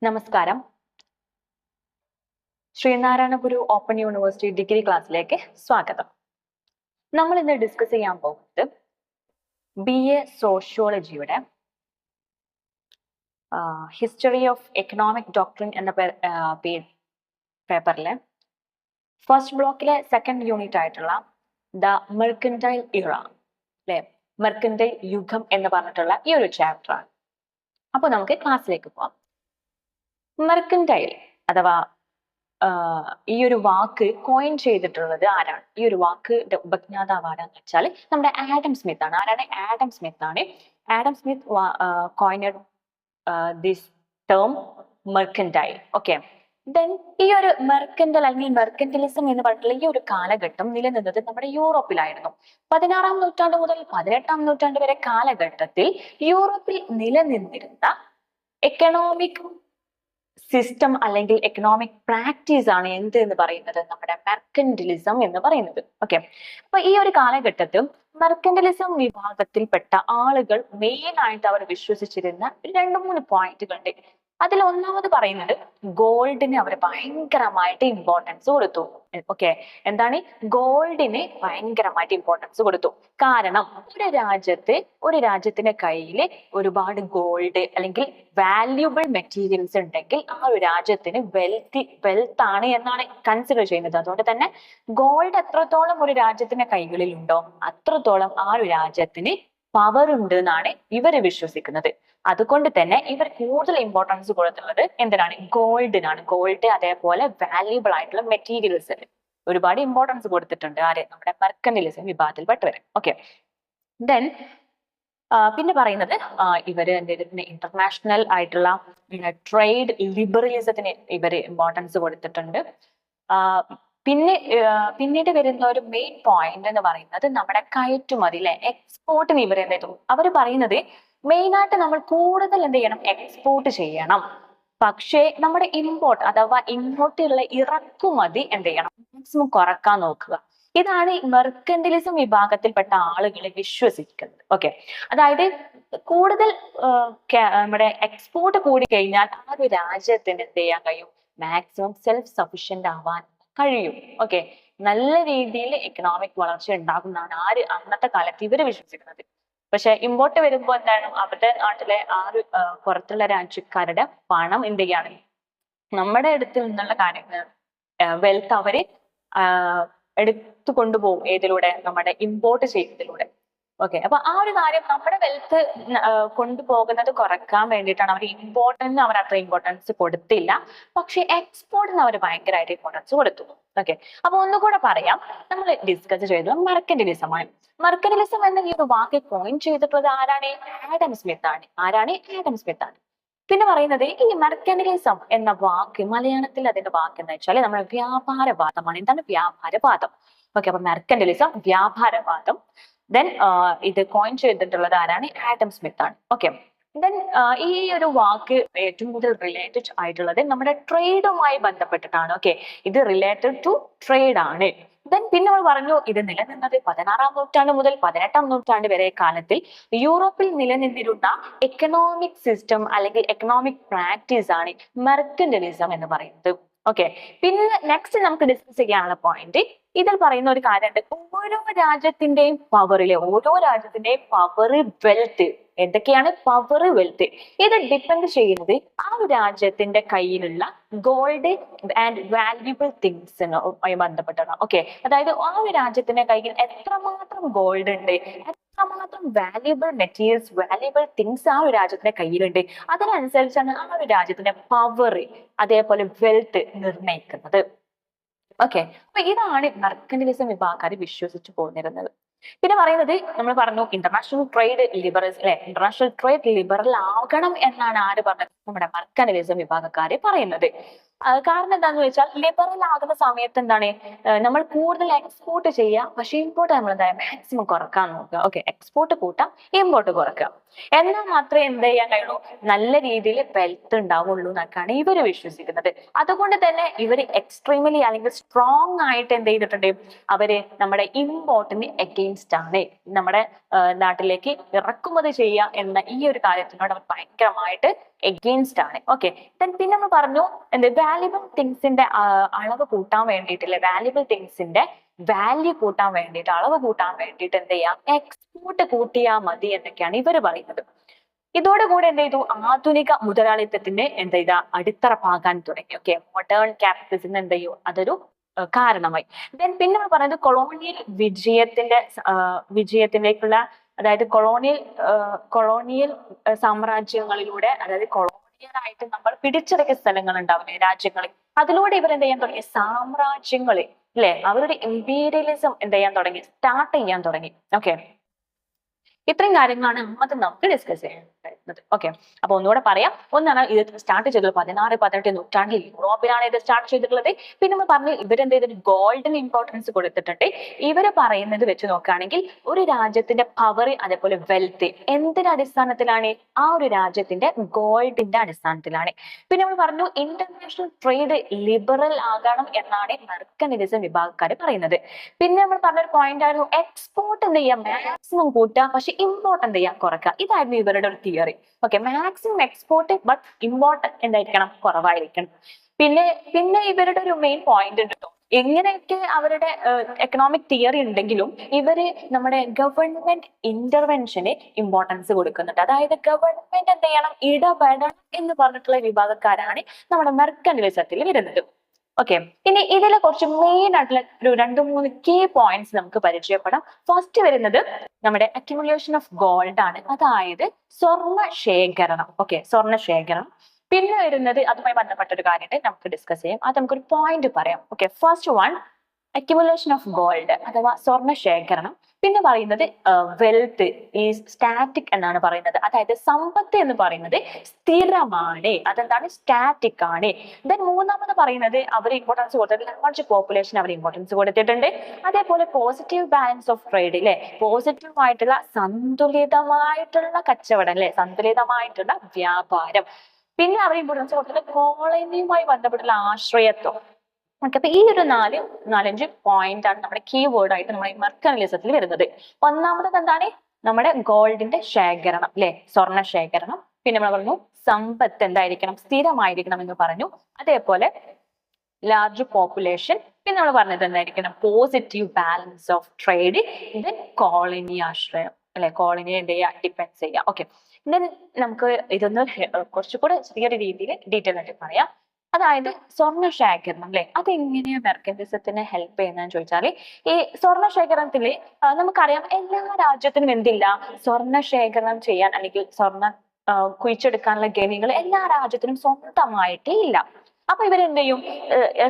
നമസ്കാരം. Sreenarayana Guru open university degree ക്ലാസ്സിലേക്ക് സ്വാഗതം. നമ്മൾ ഇന്ന് ഡിസ്കസ് ചെയ്യാൻ പോകുന്നത് BA സോഷ്യോളജിയുടെ ഹിസ്റ്ററി ഓഫ് എക്കണോമിക് ഡോക്ട്രിൻ എന്ന പേപ്പറിലെ ഫസ്റ്റ് ബ്ലോക്കിലെ സെക്കൻഡ് യൂണിറ്റ് ആയിട്ടുള്ള ദ മെർക്കന്റൈൽ ഇറ അല്ലെ, മെർക്കന്റൈൽ യുഗം എന്ന് പറഞ്ഞിട്ടുള്ള ഈ ഒരു ചാപ്റ്ററാണ്. അപ്പൊ നമുക്ക് ക്ലാസ്സിലേക്ക് പോവാം. മെർക്കന്റൈൽ അഥവാ ഈ ഒരു വാക്ക് കോയിൻ ചെയ്തിട്ടുള്ളത് ആരാണ്? ഈ ഒരു വാക്കിന്റെ ഉപജ്ഞാതാവ് ആരാന്ന് വെച്ചാൽ നമ്മുടെ ആഡം സ്മിത്ത് ആണ്. ആരാണ്? ആഡം സ്മിത്ത് ആണ്. Adam Smith coined this term mercantile. Okay, then ഈ ഒരു മെർക്കന്റൽ അല്ലെങ്കിൽ മെർക്കന്റലിസം എന്ന് പറഞ്ഞിട്ടുള്ള ഈ ഒരു കാലഘട്ടം നിലനിന്നത് നമ്മുടെ യൂറോപ്പിലായിരുന്നു. 16-ാം നൂറ്റാണ്ട് മുതൽ 18-ാം നൂറ്റാണ്ട് വരെ കാലഘട്ടത്തിൽ യൂറോപ്പിൽ നിലനിന്നിരുന്ന എക്കണോമിക് സിസ്റ്റം അല്ലെങ്കിൽ എക്കണോമിക് പ്രാക്ടീസ് ആണ് എന്ത് എന്ന് പറയുന്നത്? നമ്മുടെ മെർക്കന്റലിസം എന്ന് പറയുന്നത്. ഓക്കെ, അപ്പൊ ഈ ഒരു കാലഘട്ടത്തിൽ മെർക്കന്റലിസം വിഭാഗത്തിൽപ്പെട്ട ആളുകൾ മെയിൻ ആയിട്ട് അവർ വിശ്വസിച്ചിരുന്ന 2-3 പോയിന്റുകളുണ്ട്. അതിൽ ഒന്നാമത് പറയുന്നത് ഗോൾഡിന് അവർ ഭയങ്കരമായിട്ട് ഇമ്പോർട്ടൻസ് കൊടുത്തു. ഓക്കെ, എന്താണ്? ഗോൾഡിന് ഭയങ്കരമായിട്ട് ഇമ്പോർട്ടൻസ് കൊടുത്തു. കാരണം ഒരു രാജ്യത്തിന്റെ കയ്യിൽ ഒരുപാട് ഗോൾഡ് അല്ലെങ്കിൽ വാല്യൂബിൾ മെറ്റീരിയൽസ് ഉണ്ടെങ്കിൽ ആ ഒരു രാജ്യത്തിന് വെൽത്ത് ആണ് എന്നാണ് കൺസിഡർ ചെയ്യുന്നത്. അതുകൊണ്ട് തന്നെ ഗോൾഡ് എത്രത്തോളം ഒരു രാജ്യത്തിന്റെ കൈകളിൽ ഉണ്ടോ അത്രത്തോളം ആ ഒരു രാജ്യത്തിന് പവർ ഉണ്ട് എന്നാണ് ഇവർ വിശ്വസിക്കുന്നത്. അതുകൊണ്ട് തന്നെ ഇവർ കൂടുതൽ ഇമ്പോർട്ടൻസ് കൊടുത്തുള്ളത് എന്തിനാണ്? ഗോൾഡിനാണ്. ഗോൾഡ് അതേപോലെ വാല്യൂബിൾ ആയിട്ടുള്ള മെറ്റീരിയൽസ് ഒരുപാട് ഇമ്പോർട്ടൻസ് കൊടുത്തിട്ടുണ്ട്. ആരെ? നമ്മുടെ മെർക്കന്റലിസം വിഭാഗത്തിൽപ്പെട്ടവർ. ഓക്കെ, ദെൻ പിന്നെ പറയുന്നത് ഇവര് ഇന്റർനാഷണൽ ആയിട്ടുള്ള ട്രേഡ് ലിബറലിസത്തിന് ഇവര് ഇമ്പോർട്ടൻസ് കൊടുത്തിട്ടുണ്ട്. പിന്നീട് വരുന്ന ഒരു മെയിൻ പോയിന്റ് എന്ന് പറയുന്നത് നമ്മുടെ കയറ്റുമതി അല്ലെ, എക്സ്പോർട്ടിന് ഇവർ എന്ത് ചെയ്തു? അവർ പറയുന്നത് മെയിൻ ആയിട്ട് നമ്മൾ കൂടുതൽ എന്ത് ചെയ്യണം? എക്സ്പോർട്ട് ചെയ്യണം. പക്ഷേ നമ്മുടെ ഇമ്പോർട്ട് അഥവാ ഇങ്ങോട്ടുള്ള ഇറക്കുമതി എന്ത് ചെയ്യണം? മാക്സിമം കുറക്കാൻ നോക്കുക. ഇതാണ് മെർക്കന്റലിസം വിഭാഗത്തിൽപ്പെട്ട ആളുകൾ വിശ്വസിക്കുന്നത്. ഓക്കെ, അതായത് കൂടുതൽ നമ്മുടെ എക്സ്പോർട്ട് കൂടി കഴിഞ്ഞാൽ ആ ഒരു രാജ്യത്തിന് എന്ത് ചെയ്യാൻ കഴിയും? മാക്സിമം സെൽഫ് സഫിഷ്യന്റ് ആവാൻ കഴിയും. ഓക്കെ, നല്ല രീതിയിൽ എക്കണോമിക് വളർച്ച ഉണ്ടാകുന്നതാണ് അന്നത്തെ കാലത്ത് ഇവര് വിശ്വസിക്കുന്നത്. പക്ഷെ ഇമ്പോർട്ട് വരുമ്പോൾ എന്താണ്? അവരുടെ നാട്ടിലെ പുറത്തുള്ള രാജ്യക്കാരുടെ പണം എന്ത് ചെയ്യാണ്? നമ്മുടെ അടുത്ത് നിന്നുള്ള കാര്യങ്ങൾ വെൽത്ത് അവര് എടുത്തു കൊണ്ടുപോകും. ഏതിലൂടെ? നമ്മുടെ ഇമ്പോർട്ട് ചെയ്യുന്നതിലൂടെ. ഓക്കെ, അപ്പൊ ആ ഒരു കാര്യം നമ്മുടെ വെൽത്ത് കൊണ്ടുപോകുന്നത് കുറക്കാൻ വേണ്ടിയിട്ടാണ് അവർ ഇമ്പോർട്ടൻസ് അവർ അത്ര ഇമ്പോർട്ടൻസ് കൊടുത്തില്ല. പക്ഷെ എക്സ്പോർട്ടിന് അവർ ഭയങ്കരമായിട്ട് ഇമ്പോർട്ടൻസ് കൊടുത്തു. ഓക്കെ, അപ്പൊ ഒന്നുകൂടെ പറയാം, നമ്മൾ ഡിസ്കസ് ചെയ്തത് മെർക്കന്റലിസം ആണ്. മെർക്കന്റലിസം എന്ന ഈ ഒരു വാക്ക് കോയിൻ ചെയ്തിട്ടുള്ളത് ആരാണ്? ആഡം സ്മിത്ത് ആണ്. ആരാണ്? ആഡം സ്മിത്ത് ആണ്. പിന്നെ പറയുന്നത് ഈ മെർക്കന്റലിസം എന്ന വാക്ക് മലയാളത്തിൽ അതിന്റെ വാക്ക് എന്താ വെച്ചാൽ നമ്മുടെ വ്യാപാരവാദമാണ്. എന്താണ് വ്യാപാരവാദം? ഓക്കെ, അപ്പൊ മെർക്കന്റലിസം വ്യാപാരവാദം. ദെൻ ഇത് കോയിൻ ചെയ്തിട്ടുള്ളത് ആരാണ്? ആഡം സ്മിത്ത് ആണ്. ഓക്കെ, ദെൻ ഈ ഒരു വാക്ക് ഏറ്റവും കൂടുതൽ റിലേറ്റഡ് ആയിട്ടുള്ളത് നമ്മുടെ ട്രേഡുമായി ബന്ധപ്പെട്ടിട്ടാണ്. ഓക്കെ, ഇത് റിലേറ്റഡ് ടു ട്രേഡ് ആണ്. ദെൻ പിന്നെ നമ്മൾ പറഞ്ഞു ഇത് നിലനിന്നത് 16-ാം നൂറ്റാണ്ട് മുതൽ 18-ാം നൂറ്റാണ്ട് വരെ കാലത്തിൽ യൂറോപ്പിൽ നിലനിന്നിരുന്ന എക്കണോമിക് സിസ്റ്റം അല്ലെങ്കിൽ എക്കണോമിക് പ്രാക്ടീസ് ആണ് മെർക്കന്റലിസം എന്ന് പറയുന്നത്. ഓക്കെ, പിന്നെ നെക്സ്റ്റ് നമുക്ക് ഡിസ്കസ് ചെയ്യാനുള്ള പോയിന്റ് ഇതിൽ പറയുന്ന ഒരു കാര്യമുണ്ട്. ഓരോ രാജ്യത്തിന്റെയും പവർ വെൽത്ത് എന്തൊക്കെയാണ്? പവർ വെൽത്ത് ഇത് ഡിപ്പെൻഡ് ചെയ്യുന്നത് ആ ഒരു രാജ്യത്തിന്റെ കയ്യിലുള്ള ഗോൾഡ് ആൻഡ് വാല്യൂബിൾ തിങ്സുമായി ബന്ധപ്പെട്ടാണ്. ഓക്കെ, അതായത് ആ ഒരു രാജ്യത്തിന്റെ കയ്യിൽ എത്രമാത്രം ഗോൾഡ് ഉണ്ട്, എത്രമാത്രം വാല്യൂബിൾ മെറ്റീരിയൽസ് വാല്യൂബിൾ തിങ്സ് ആ ഒരു രാജ്യത്തിന്റെ കയ്യിലുണ്ട്, അതിനനുസരിച്ചാണ് ആ ഒരു രാജ്യത്തിന്റെ പവർ അതേപോലെ വെൽത്ത് നിർണ്ണയിക്കുന്നത്. ഓക്കെ, അപ്പൊ ഇതാണ് മെർക്കന്റലിസം വിഭാഗക്കാർ വിശ്വസിച്ചു പോന്നിരുന്നത്. പിന്നെ പറയുന്നത് നമ്മൾ പറഞ്ഞു ഇന്റർനാഷണൽ ട്രേഡ് ലിബറൽ അല്ലെ, ഇന്റർനാഷണൽ ട്രേഡ് ലിബറൽ ആകണം എന്നാണ് ആര് പറഞ്ഞത്? നമ്മുടെ മെർക്കന്റലിസം വിഭാഗക്കാര് പറയുന്നത്. കാരണം എന്താണെന്ന് വെച്ചാൽ ലിബറൽ ആകുന്ന സമയത്ത് എന്താണ് നമ്മൾ കൂടുതൽ എക്സ്പോർട്ട് ചെയ്യുക, പക്ഷെ ഇമ്പോർട്ട് നമ്മൾ എന്താ മാക്സിമം കുറക്കാൻ നോക്കുക. ഓക്കെ, എക്സ്പോർട്ട് കൂട്ടാം, ഇമ്പോർട്ട് കുറക്കുക. എന്നാൽ മാത്രമേ എന്ത് ചെയ്യാൻ കഴിയുള്ളൂ? നല്ല രീതിയിൽ വെൽത്ത് ഉണ്ടാവുള്ളൂ എന്നൊക്കെയാണ് ഇവര് വിശ്വസിക്കുന്നത്. അതുകൊണ്ട് തന്നെ ഇവർ എക്സ്ട്രീമലി അല്ലെങ്കിൽ സ്ട്രോങ് ആയിട്ട് എന്ത് ചെയ്തിട്ടുണ്ട്? അവര് നമ്മുടെ ഇമ്പോർട്ടിന് അഗെയിൻസ്റ്റ് ആണ്. നമ്മുടെ നാട്ടിലേക്ക് ഇറക്കുമതി ചെയ്യുക എന്ന ഈ ഒരു കാര്യത്തിനോട് അവർ ഭയങ്കരമായിട്ട് എഗെയിൻസ്റ്റ് ആണ്. ഓക്കെ, പിന്നെ നമ്മൾ പറഞ്ഞു എന്ത് വാല്യുബിൾ തിങ്സിന്റെ അളവ് കൂട്ടാൻ വേണ്ടിയിട്ടില്ലേ, വാല്യുബിൾ തിങ്സിന്റെ വാല്യൂ കൂട്ടാൻ വേണ്ടിയിട്ട്, അളവ് കൂട്ടാൻ വേണ്ടിയിട്ട് എന്ത് ചെയ്യാം, എക്സ്പോർട്ട് കൂട്ടിയാൽ മതി എന്നൊക്കെയാണ് ഇവര് പറയുന്നത്. ഇതോടുകൂടെ എന്ത് ചെയ്തു, ആധുനിക മുതലാളിത്തത്തിന് എന്ത് ചെയ്ത അടിത്തറ പാകാൻ തുടങ്ങി. ഓക്കെ, മോഡേൺ ക്യാപിറ്റലിസം എന്ത് ചെയ്യും, അതൊരു കാരണമായി. പിന്നെ നമ്മൾ പറയുന്നത് കൊളോണിയൽ വിജയത്തിലേക്കുള്ള, അതായത് കൊളോണിയൽ സാമ്രാജ്യങ്ങളിലൂടെ, അതായത് കൊളോണിയൽ ആയിട്ട് നമ്മൾ പിടിച്ചടക്കിയ സ്ഥലങ്ങൾ ഉണ്ടാവില്ലേ, രാജ്യങ്ങളിൽ, അതിലൂടെ ഇവർ എന്ത് ചെയ്യാൻ തുടങ്ങി, സാമ്രാജ്യങ്ങള് അല്ലെ, അവരുടെ ഇമ്പീരിയലിസം എന്ത് ചെയ്യാൻ തുടങ്ങി, സ്റ്റാർട്ട് ചെയ്യാൻ തുടങ്ങി. ഓക്കെ, ഇത്രയും കാര്യങ്ങളാണ് ആദ്യം നമുക്ക് ഡിസ്കസ് ചെയ്യാനുണ്ടായിരുന്നത്. ഓക്കെ, അപ്പൊ ഒന്നുകൂടെ പറയാം. ഒന്നാണ് ഇത് സ്റ്റാർട്ട് ചെയ്തത് 16-18 നൂറ്റാണ്ടിൽ യൂറോപ്പിലാണ് ഇത് സ്റ്റാർട്ട് ചെയ്തിട്ടുള്ളത്. പിന്നെ നമ്മൾ പറഞ്ഞു ഇവരെന്ത് ചെയ്തിട്ട് ഗോൾഡിന് ഇമ്പോർട്ടൻസ് കൊടുത്തിട്ടുണ്ട്. ഇവര് പറയുന്നത് വെച്ച് നോക്കുകയാണെങ്കിൽ ഒരു രാജ്യത്തിന്റെ പവർ, അതേപോലെ വെൽത്ത് എന്തിന്റെ അടിസ്ഥാനത്തിലാണ്, ആ ഒരു രാജ്യത്തിന്റെ ഗോൾഡിന്റെ അടിസ്ഥാനത്തിലാണ്. പിന്നെ നമ്മൾ പറഞ്ഞു ഇന്റർനാഷണൽ ട്രേഡ് ലിബറൽ ആകണം എന്നാണ് മെർക്കന്റിലിസം വിഭാഗക്കാർ പറയുന്നത്. പിന്നെ നമ്മൾ പറഞ്ഞൊരു പോയിന്റ് ആയിരുന്നു എക്സ്പോർട്ട് എന്ത് ചെയ്യാം, മാക്സിമം കൂട്ടുക, പക്ഷെ ഇമ്പോർട്ട് എന്ത് ചെയ്യാം, കുറക്കുക. ഇതായിരുന്നു ഇവരുടെ ഒരു theory. Okay, maximum export, but import എന്തായിരിക്കണം, കുറവായിരിക്കണം. പിന്നെ ഇവരുടെ ഒരു മെയിൻ പോയിന്റ് ഉണ്ട് കേട്ടോ. എങ്ങനെയൊക്കെ അവരുടെ എക്കണോമിക് തിയറി ഉണ്ടെങ്കിലും ഇവര് നമ്മുടെ ഗവൺമെന്റ് ഇന്റർവെൻഷന് ഇമ്പോർട്ടൻസ് കൊടുക്കുന്നുണ്ട്. അതായത് ഗവൺമെന്റ് എന്ത് ചെയ്യണം, ഇടപെടണം എന്ന് പറഞ്ഞിട്ടുള്ള വിഭാഗക്കാരാണ് നമ്മുടെ മെർക്കന്റിലിസത്തിൽ വരുന്നത്. ഓക്കെ, ഇനി ഇതിലെ കുറച്ച് മെയിൻ ആയിട്ടുള്ള ഒരു 2-3 കീ പോയിന്റ്സ് നമുക്ക് പരിചയപ്പെടാം. ഫസ്റ്റ് വരുന്നത് നമ്മുടെ അക്യുമുലേഷൻ ഓഫ് ഗോൾഡ് ആണ്, അതായത് സ്വർണ്ണ ശേഖരണം. ഓക്കെ, സ്വർണ്ണ ശേഖരണം. പിന്നെ വരുന്നത് അതുമായി ബന്ധപ്പെട്ട ഒരു കാര്യമായിട്ട് നമുക്ക് ഡിസ്കസ് ചെയ്യാം. അത് നമുക്കൊരു പോയിന്റ് പറയാം. Okay, first one accumulation of gold അഥവാ സ്വർണ്ണ ശേഖരണം. പിന്നെ പറയുന്നത് വെൽത്ത് ഈ സ്റ്റാറ്റിക് എന്നാണ് പറയുന്നത്. അതായത് സമ്പത്ത് എന്ന് പറയുന്നത് സ്ഥിരമാണ്, അതെന്താണ്, സ്റ്റാറ്റിക് ആണ്. ദെൻ മൂന്നാമത് പറയുന്നത് അവർ ഇമ്പോർട്ടൻസ് കൊടുത്തത് ലാർജ് പോപ്പുലേഷൻ അവർ ഇമ്പോർട്ടൻസ് കൊടുത്തിട്ടുണ്ട്. അതേപോലെ പോസിറ്റീവ് ബാലൻസ് ഓഫ് ട്രേഡ് അല്ലെ, പോസിറ്റീവ് ആയിട്ടുള്ള സന്തുലിതമായിട്ടുള്ള കച്ചവടം അല്ലെ, സന്തുലിതമായിട്ടുള്ള വ്യാപാരം. പിന്നെ അവർ ഇമ്പോർട്ടൻസ് കൊടുത്തത് കോളനിയുമായി ബന്ധപ്പെട്ടുള്ള ആശ്രയത്വം. ഓക്കെ, അപ്പൊ ഈ ഒരു 4-5 പോയിന്റ് ആണ് നമ്മുടെ കീവേഡ് ആയിട്ട് നമ്മുടെ മെർക്കന്റിലിസത്തിൽ വരുന്നത്. ഒന്നാമത് എന്താണ്, നമ്മുടെ ഗോൾഡിന്റെ ശേഖരണം അല്ലെ, സ്വർണ്ണ ശേഖരണം. പിന്നെ നമ്മൾ പറഞ്ഞു സമ്പത്ത് എന്തായിരിക്കണം, സ്ഥിരമായിരിക്കണം എന്ന് പറഞ്ഞു. അതേപോലെ ലാർജ് പോപ്പുലേഷൻ. പിന്നെ നമ്മൾ പറഞ്ഞത് എന്തായിരിക്കണം, പോസിറ്റീവ് ബാലൻസ് ഓഫ് ട്രേഡ്. ഇത് കോളനി ആശ്രയം അല്ലെ, കോളനി എന്ത് ചെയ്യുക, ഡിപ്പെൻഡ് ചെയ്യുക. ഓക്കെ, ദെൻ നമുക്ക് ഇതൊന്ന് കുറച്ചുകൂടെ ചെറിയൊരു രീതിയിൽ ഡീറ്റെയിൽ ആയിട്ട് പറയാം. അതായത് സ്വർണ്ണ ശേഖരണം അല്ലെ, അതെങ്ങനെയാ മെർക്കന്റിലിസത്തിനെ ഹെൽപ്പ് ചെയ്യുന്നതെന്ന് ചോദിച്ചാല്, ഈ സ്വർണ്ണ ശേഖരണത്തില് നമുക്കറിയാം എല്ലാ രാജ്യത്തിനും എന്തില്ല, സ്വർണ്ണ ശേഖരണം ചെയ്യാൻ അല്ലെങ്കിൽ സ്വർണ്ണ കുഴിച്ചെടുക്കാനുള്ള ഗണികൾ എല്ലാ രാജ്യത്തിനും സ്വന്തമായിട്ട് ഇല്ല. അപ്പൊ ഇവരെന്ത് ചെയ്യും,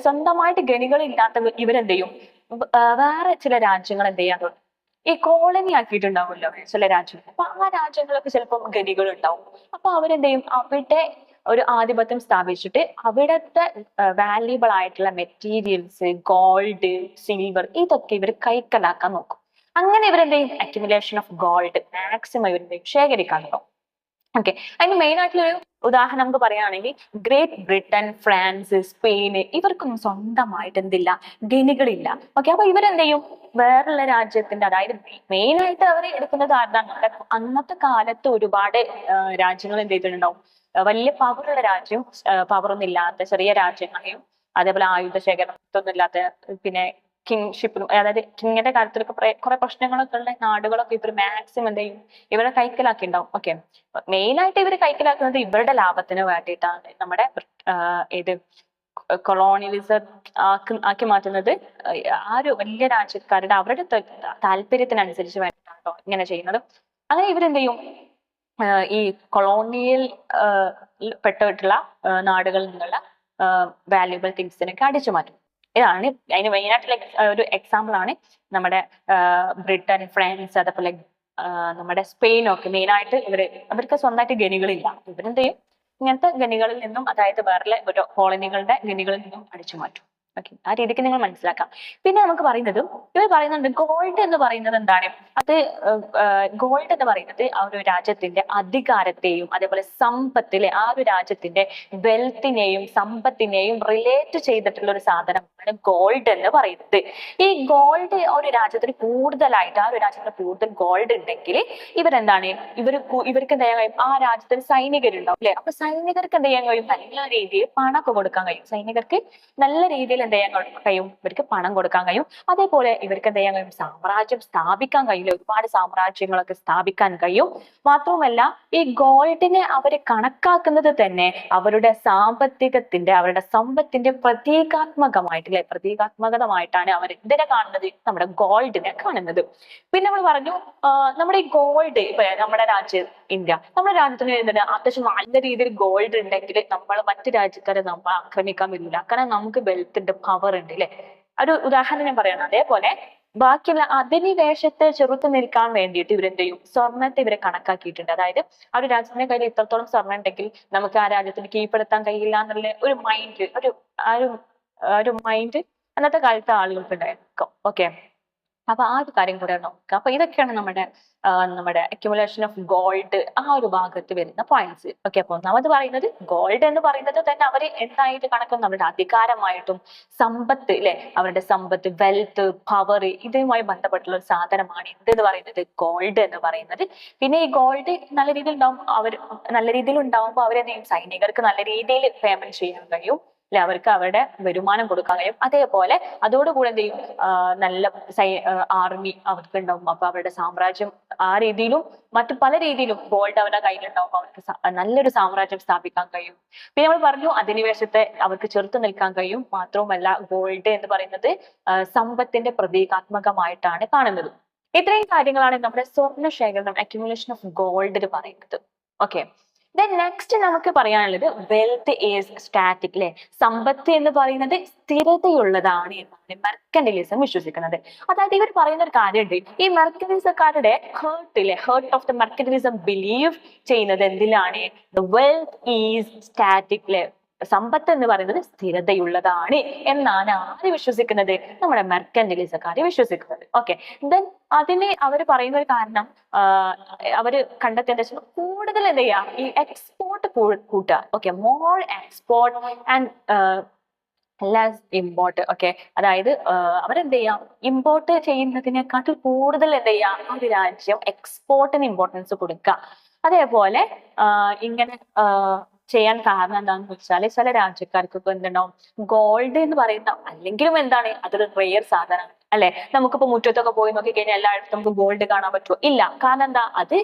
സ്വന്തമായിട്ട് ഗണികൾ ഇല്ലാത്ത ഇവരെന്ത് ചെയ്യും, വേറെ ചില രാജ്യങ്ങൾ എന്ത് ചെയ്യാൻ തുടങ്ങും, ഈ കോളനി ആക്കിയിട്ടുണ്ടാവുമല്ലോ ചില രാജ്യങ്ങൾ. അപ്പൊ ആ രാജ്യങ്ങളൊക്കെ ചിലപ്പോൾ ഗണികൾ ഉണ്ടാവും. അപ്പൊ അവരെന്ത് ചെയ്യും, അവിടെ ഒരു ആധിപത്യം സ്ഥാപിച്ചിട്ട് അവിടുത്തെ വാല്യുബിൾ ആയിട്ടുള്ള മെറ്റീരിയൽസ്, ഗോൾഡ്, സിൽവർ ഇതൊക്കെ ഇവർ കൈക്കലാക്കാൻ നോക്കും. അങ്ങനെ ഇവരെന്ത് ചെയ്യും, അക്യുമുലേഷൻ ഓഫ് ഗോൾഡ് മാക്സിമം ഇവരെന്ത് ചെയ്യും, ശേഖരിക്കാൻ നോക്കും. ഓക്കെ, അതിന് മെയിൻ ആയിട്ടുള്ള ഒരു ഉദാഹരണം നമുക്ക് പറയുകയാണെങ്കിൽ ഗ്രേറ്റ് ബ്രിട്ടൻ, ഫ്രാൻസ്, സ്പെയിന് ഇവർക്കൊന്നും സ്വന്തമായിട്ട് എന്തില്ല, ഗണികളില്ല. ഓക്കെ, അപ്പൊ ഇവരെന്ത് ചെയ്യും, വേറുള്ള രാജ്യത്തിന്റെ, അതായത് മെയിൻ ആയിട്ട് അവർ എടുക്കുന്നത് ആരുടെ, അന്നത്തെ കാലത്ത് ഒരുപാട് രാജ്യങ്ങൾ എന്ത് ചെയ്തിട്ടുണ്ടാവും, വലിയ പവറുള്ള രാജ്യം, പവറൊന്നും ഇല്ലാത്ത ചെറിയ രാജ്യങ്ങളെയും, അതേപോലെ ആയുധ ശേഖരണമൊന്നും ഇല്ലാത്ത, പിന്നെ കിങ്ഷിപ്പിനും, അതായത് കിങ്ങിന്റെ കാര്യത്തിലൊക്കെ കുറെ പ്രശ്നങ്ങളൊക്കെ ഉള്ള നാടുകളൊക്കെ ഇവർ മാക്സിമം എന്ത് ചെയ്യും, ഇവരെ കൈക്കലാക്കി ഉണ്ടാവും. ഓക്കെ, മെയിൻ ആയിട്ട് ഇവർ കൈക്കലാക്കുന്നത് ഇവരുടെ ലാഭത്തിന് വേണ്ടിയിട്ടാണ്. നമ്മുടെ ഇത് കൊളോണിയലിസം ആക്കി മാറ്റുന്നത് ആ ഒരു വലിയ രാജ്യക്കാരുടെ അവരുടെ താല്പര്യത്തിനനുസരിച്ച് വേണ്ടിയിട്ടാണോ ഇങ്ങനെ ചെയ്യുന്നത്. അങ്ങനെ ഇവരെന്ത് ചെയ്യും, ഈ കൊളോണിയൽ പെട്ടിട്ടുള്ള നാടുകളിൽ നിന്നുള്ള വാല്യുബിൾ തിങ്സിനൊക്കെ അടിച്ചു മാറ്റും. ഇതാണ് അതിന് മെയിൻ ആയിട്ടുള്ള ഒരു എക്സാമ്പിൾ ആണ് നമ്മുടെ ബ്രിട്ടൻ, ഫ്രാൻസ്, അതേപോലെ നമ്മുടെ സ്പെയിനൊക്കെ. മെയിൻ ആയിട്ട് അവർക്ക് സ്വന്തമായിട്ട് ഗണികളില്ല. ഇവരെന്ത് ചെയ്യും, ഇങ്ങനത്തെ ഗണികളിൽ നിന്നും, അതായത് വേറെ ഒരു കോളനികളുടെ ഗണികളിൽ നിന്നും അടിച്ചു മാറ്റും. ഓക്കെ, ആ രീതിക്ക് നിങ്ങൾ മനസ്സിലാക്കാം. പിന്നെ നമുക്ക് പറയുന്നത്, ഇവർ പറയുന്നുണ്ട് ഗോൾഡ് എന്ന് പറയുന്നത് എന്താണ്, അത് ഗോൾഡ് എന്ന് പറയുന്നത് ആ ഒരു രാജ്യത്തിന്റെ അധികാരത്തെയും അതേപോലെ സമ്പത്തിലെ ആ ഒരു രാജ്യത്തിന്റെ വെൽത്തിനെയും സമ്പത്തിനെയും റിലേറ്റ് ചെയ്തിട്ടുള്ള ഒരു സാധനമാണ് ഗോൾഡ് എന്ന് പറയുന്നത്. ഈ ഗോൾഡ് ഒരു രാജ്യത്തിന് കൂടുതലായിട്ട്, ആ ഒരു രാജ്യത്തിന് കൂടുതൽ ഗോൾഡ് ഉണ്ടെങ്കിൽ ഇവരെന്താണ്, ഇവർക്ക് എന്ത് ചെയ്യാൻ കഴിയും, ആ രാജ്യത്തിന് സൈനികരുണ്ടാവും അല്ലെ, അപ്പൊ സൈനികർക്ക് എന്ത് ചെയ്യാൻ കഴിയും, നല്ല രീതിയിൽ പണമൊക്കെ കൊടുക്കാൻ കഴിയും. സൈനികർക്ക് നല്ല രീതിയിൽ എന്ത് ചെയ്യാൻ കഴിയും, ഇവർക്ക് പണം കൊടുക്കാൻ കഴിയും. അതേപോലെ ഇവർക്ക് എന്ത് ചെയ്യാൻ കഴിയും, സാമ്രാജ്യം സ്ഥാപിക്കാൻ കഴിയില്ല, ഒരുപാട് സാമ്രാജ്യങ്ങളൊക്കെ സ്ഥാപിക്കാൻ കഴിയും. മാത്രവുമല്ല ഈ ഗോൾഡിനെ അവർ കണക്കാക്കുന്നത് തന്നെ അവരുടെ സാമ്പത്തികത്തിന്റെ, അവരുടെ സമ്പത്തിന്റെ പ്രതീകാത്മകമായിട്ടില്ലേ, പ്രതീകാത്മകമായിട്ടാണ് അവർ എന്തിനെ കാണുന്നത്, നമ്മുടെ ഗോൾഡിനെ കാണുന്നത്. പിന്നെ നമ്മൾ പറഞ്ഞു നമ്മുടെ ഈ ഗോൾഡ്, ഇപ്പൊ നമ്മുടെ രാജ്യം ഇന്ത്യ, നമ്മുടെ രാജ്യത്തിന് എന്താണ് അത്യാവശ്യം നല്ല രീതിയിൽ ഗോൾഡ് ഉണ്ടെങ്കിൽ നമ്മൾ മറ്റു രാജ്യക്കാരെ നമ്മൾ ആക്രമിക്കാൻ വരില്ല, കാരണം നമുക്ക് വെൽത്ത് ഉണ്ട്, പവർ ഉണ്ട് അല്ലെ. ഒരു ഉദാഹരണം ഞാൻ പറയണം. അതേപോലെ ബാക്കിയുള്ള അധിനിവേശത്തെ ചെറുത്ത് നിൽക്കാൻ വേണ്ടിയിട്ട് ഇവരെന്ത് ചെയ്യും, സ്വർണത്തെ ഇവരെ കണക്കാക്കിയിട്ടുണ്ട്. അതായത് ആ ഒരു രാജ്യത്തിന്റെ കയ്യിൽ ഇത്രത്തോളം സ്വർണ്ണം ഉണ്ടെങ്കിൽ നമുക്ക് ആ രാജ്യത്തിന് കീഴ്പ്പെടുത്താൻ കഴിയില്ല എന്നുള്ള ഒരു മൈൻഡ്, ഒരു മൈൻഡ് അന്നത്തെ കാലത്തെ ആളുകൾക്ക് ഉണ്ടായിരിക്കും. ഓക്കെ, അപ്പൊ ആ ഒരു കാര്യം കൂടെ നോക്കുക. അപ്പൊ ഇതൊക്കെയാണ് നമ്മുടെ അക്യുമുലേഷൻ ഓഫ് ഗോൾഡ് ആ ഒരു ഭാഗത്ത് വരുന്ന പോയിന്റ്സ്. ഓക്കെ, അപ്പൊ ഒന്നാമത് പറയുന്നത് ഗോൾഡ് എന്ന് പറയുന്നത് തന്നെ അവര് എന്തായിട്ട് കണക്കും, അവരുടെ അധികാരമായിട്ടും സമ്പത്ത് അല്ലെ, അവരുടെ സമ്പത്ത്, വെൽത്ത്, പവർ, ഇതുമായി ബന്ധപ്പെട്ടുള്ള ഒരു സാധനമാണ് എന്തെന്ന് പറയുന്നത്, ഗോൾഡ് എന്ന് പറയുന്നത്. പിന്നെ ഈ ഗോൾഡ് നല്ല രീതിയിൽ നല്ല രീതിയിൽ ഉണ്ടാവുമ്പോൾ അവരെന്ത് ചെയ്യും, സൈനികർക്ക് നല്ല രീതിയിൽ പേയ്മെന്റ് ചെയ്യാൻ കഴിയും അല്ലെ, അവർക്ക് അവരുടെ വരുമാനം കൊടുക്കാൻ കഴിയും. അതേപോലെ അതോടുകൂടെ എന്ത് ചെയ്യും, നല്ല ആർമി അവർക്ക് ഉണ്ടാവും. അപ്പൊ അവരുടെ സാമ്രാജ്യം ആ രീതിയിലും മറ്റു പല രീതിയിലും ഗോൾഡ് അവരുടെ കയ്യിലുണ്ടാവും, അവർക്ക് നല്ലൊരു സാമ്രാജ്യം സ്ഥാപിക്കാൻ കഴിയും. പിന്നെ നമ്മൾ പറഞ്ഞു അധിനിവേശത്തെ അവർക്ക് ചെറുത്ത് നിൽക്കാൻ കഴിയും. മാത്രവുമല്ല ഗോൾഡ് എന്ന് പറയുന്നത് സമ്പത്തിന്റെ പ്രതീകാത്മകമായിട്ടാണ് കാണുന്നത്. ഇത്രയും കാര്യങ്ങളാണ് നമ്മുടെ സ്വർണ്ണ ശേഖരണം, അക്യുമുലേഷൻ ഓഫ് ഗോൾഡ് പറയുന്നത്. ഓക്കെ, ദെൻ നെക്സ്റ്റ് നമുക്ക് പറയാനുള്ളത് വെൽത്ത് ഈസ് സ്റ്റാറ്റിക് അല്ലെ, സമ്പത്ത് എന്ന് പറയുന്നത് സ്ഥിരതയുള്ളതാണ് എന്നാണ് മെർക്കന്റിലിസം വിശ്വസിക്കുന്നത്. അതായത് ഇവർ പറയുന്ന ഒരു കാര്യമുണ്ട്, ഈ മെർക്കന്റിലിസക്കാരുടെ ഹേർട്ട് ഓഫ് ദ മെർക്കന്റിലിസം ബിലീവ് ചെയ്യുന്നത് എന്തിലാണ്, വെൽത്ത് ഈസ് സ്റ്റാറ്റിക് അല്ലെ, സമ്പത്ത് എന്ന് പറയുന്നത് സ്ഥിരതയുള്ളതാണ് എന്നാണ് ആര് വിശ്വസിക്കുന്നത്, നമ്മുടെ മെർക്കന്റിലിസക്കാര് വിശ്വസിക്കുന്നത്. ഓക്കെ, ദെൻ അതിന് അവർ പറയുന്ന ഒരു കാരണം അവര് കണ്ടെത്തിയ കൂടുതൽ എന്ത് ചെയ്യാം, ഈ എക്സ്പോർട്ട് കൂട്ടുക. Okay, more export and less import. Okay, അതായത് അവരെന്ത് ചെയ്യാം, ഇമ്പോർട്ട് ചെയ്യുന്നതിനെക്കാട്ടിൽ കൂടുതൽ എന്ത് ചെയ്യാം, ഒരു രാജ്യം എക്സ്പോർട്ടിന് ഇമ്പോർട്ടൻസ് കൊടുക്കുക. അതേപോലെ ഇങ്ങനെ ചെയ്യാൻ കാരണം എന്താണെന്ന് വെച്ചാൽ ചില രാജ്യക്കാർക്കൊക്കെ എന്തുണ്ടാവും, ഗോൾഡ് എന്ന് പറയുന്ന അല്ലെങ്കിലും എന്താണ്, അതൊരു റെയർ സാധനമാണ് അല്ലെ. നമുക്കിപ്പോ മുറ്റത്തൊക്കെ പോയി നോക്കി കഴിഞ്ഞാൽ എല്ലായിടത്തും നമുക്ക് ഗോൾഡ് കാണാൻ പറ്റുമോ, ഇല്ല. കാരണം എന്താ, അത്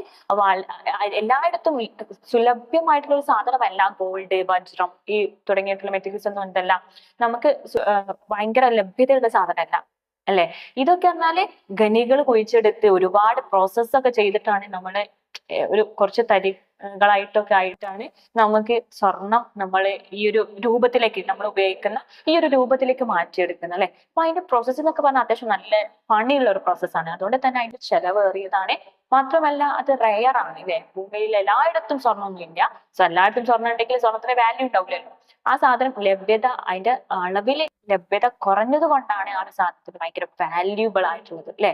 എല്ലായിടത്തും സുലഭ്യമായിട്ടുള്ള ഒരു സാധനമല്ല ഗോൾഡ്, വജ്രം ഈ തുടങ്ങിയിട്ടുള്ള മെറ്റീരിയൽസ് ഒന്നും എന്തല്ല നമുക്ക് ഭയങ്കര ലഭ്യതയുള്ള സാധനമല്ല അല്ലെ. ഇതൊക്കെ പറഞ്ഞാല് ഖനികൾ കുഴിച്ചെടുത്ത് ഒരുപാട് പ്രോസസ് ഒക്കെ ചെയ്തിട്ടാണ് നമ്മള് ഒരു കുറച്ച് തരികളായിട്ടൊക്കെ ആയിട്ടാണ് നമുക്ക് സ്വർണം നമ്മൾ ഈ ഒരു രൂപത്തിലേക്ക് നമ്മൾ ഉപയോഗിക്കുന്ന ഈ ഒരു രൂപത്തിലേക്ക് മാറ്റിയെടുക്കുന്നത് അല്ലെ. അപ്പൊ അതിന്റെ പ്രോസസ്സ് എന്നൊക്കെ പറഞ്ഞാൽ അത്യാവശ്യം നല്ല പണിയുള്ള ഒരു പ്രോസസ്സാണ്. അതുകൊണ്ട് തന്നെ അതിന്റെ ചെലവേറിയതാണ്. മാത്രമല്ല അത് റെയർ ആണ് അല്ലെ. ഭൂമിയിൽ എല്ലായിടത്തും സ്വർണ്ണമൊന്നും ഇല്ല. എല്ലായിടത്തും സ്വർണ്ണം ഉണ്ടെങ്കിൽ സ്വർണത്തിന് വാല്യൂ ഉണ്ടാവില്ലല്ലോ. ആ സാധനം ലഭ്യത, അതിന്റെ അളവിൽ ലഭ്യത കുറഞ്ഞത് കൊണ്ടാണ് ആ ഒരു സാധനത്തിന് ഭയങ്കര വാല്യൂബിൾ ആയിട്ടുള്ളത് അല്ലെ.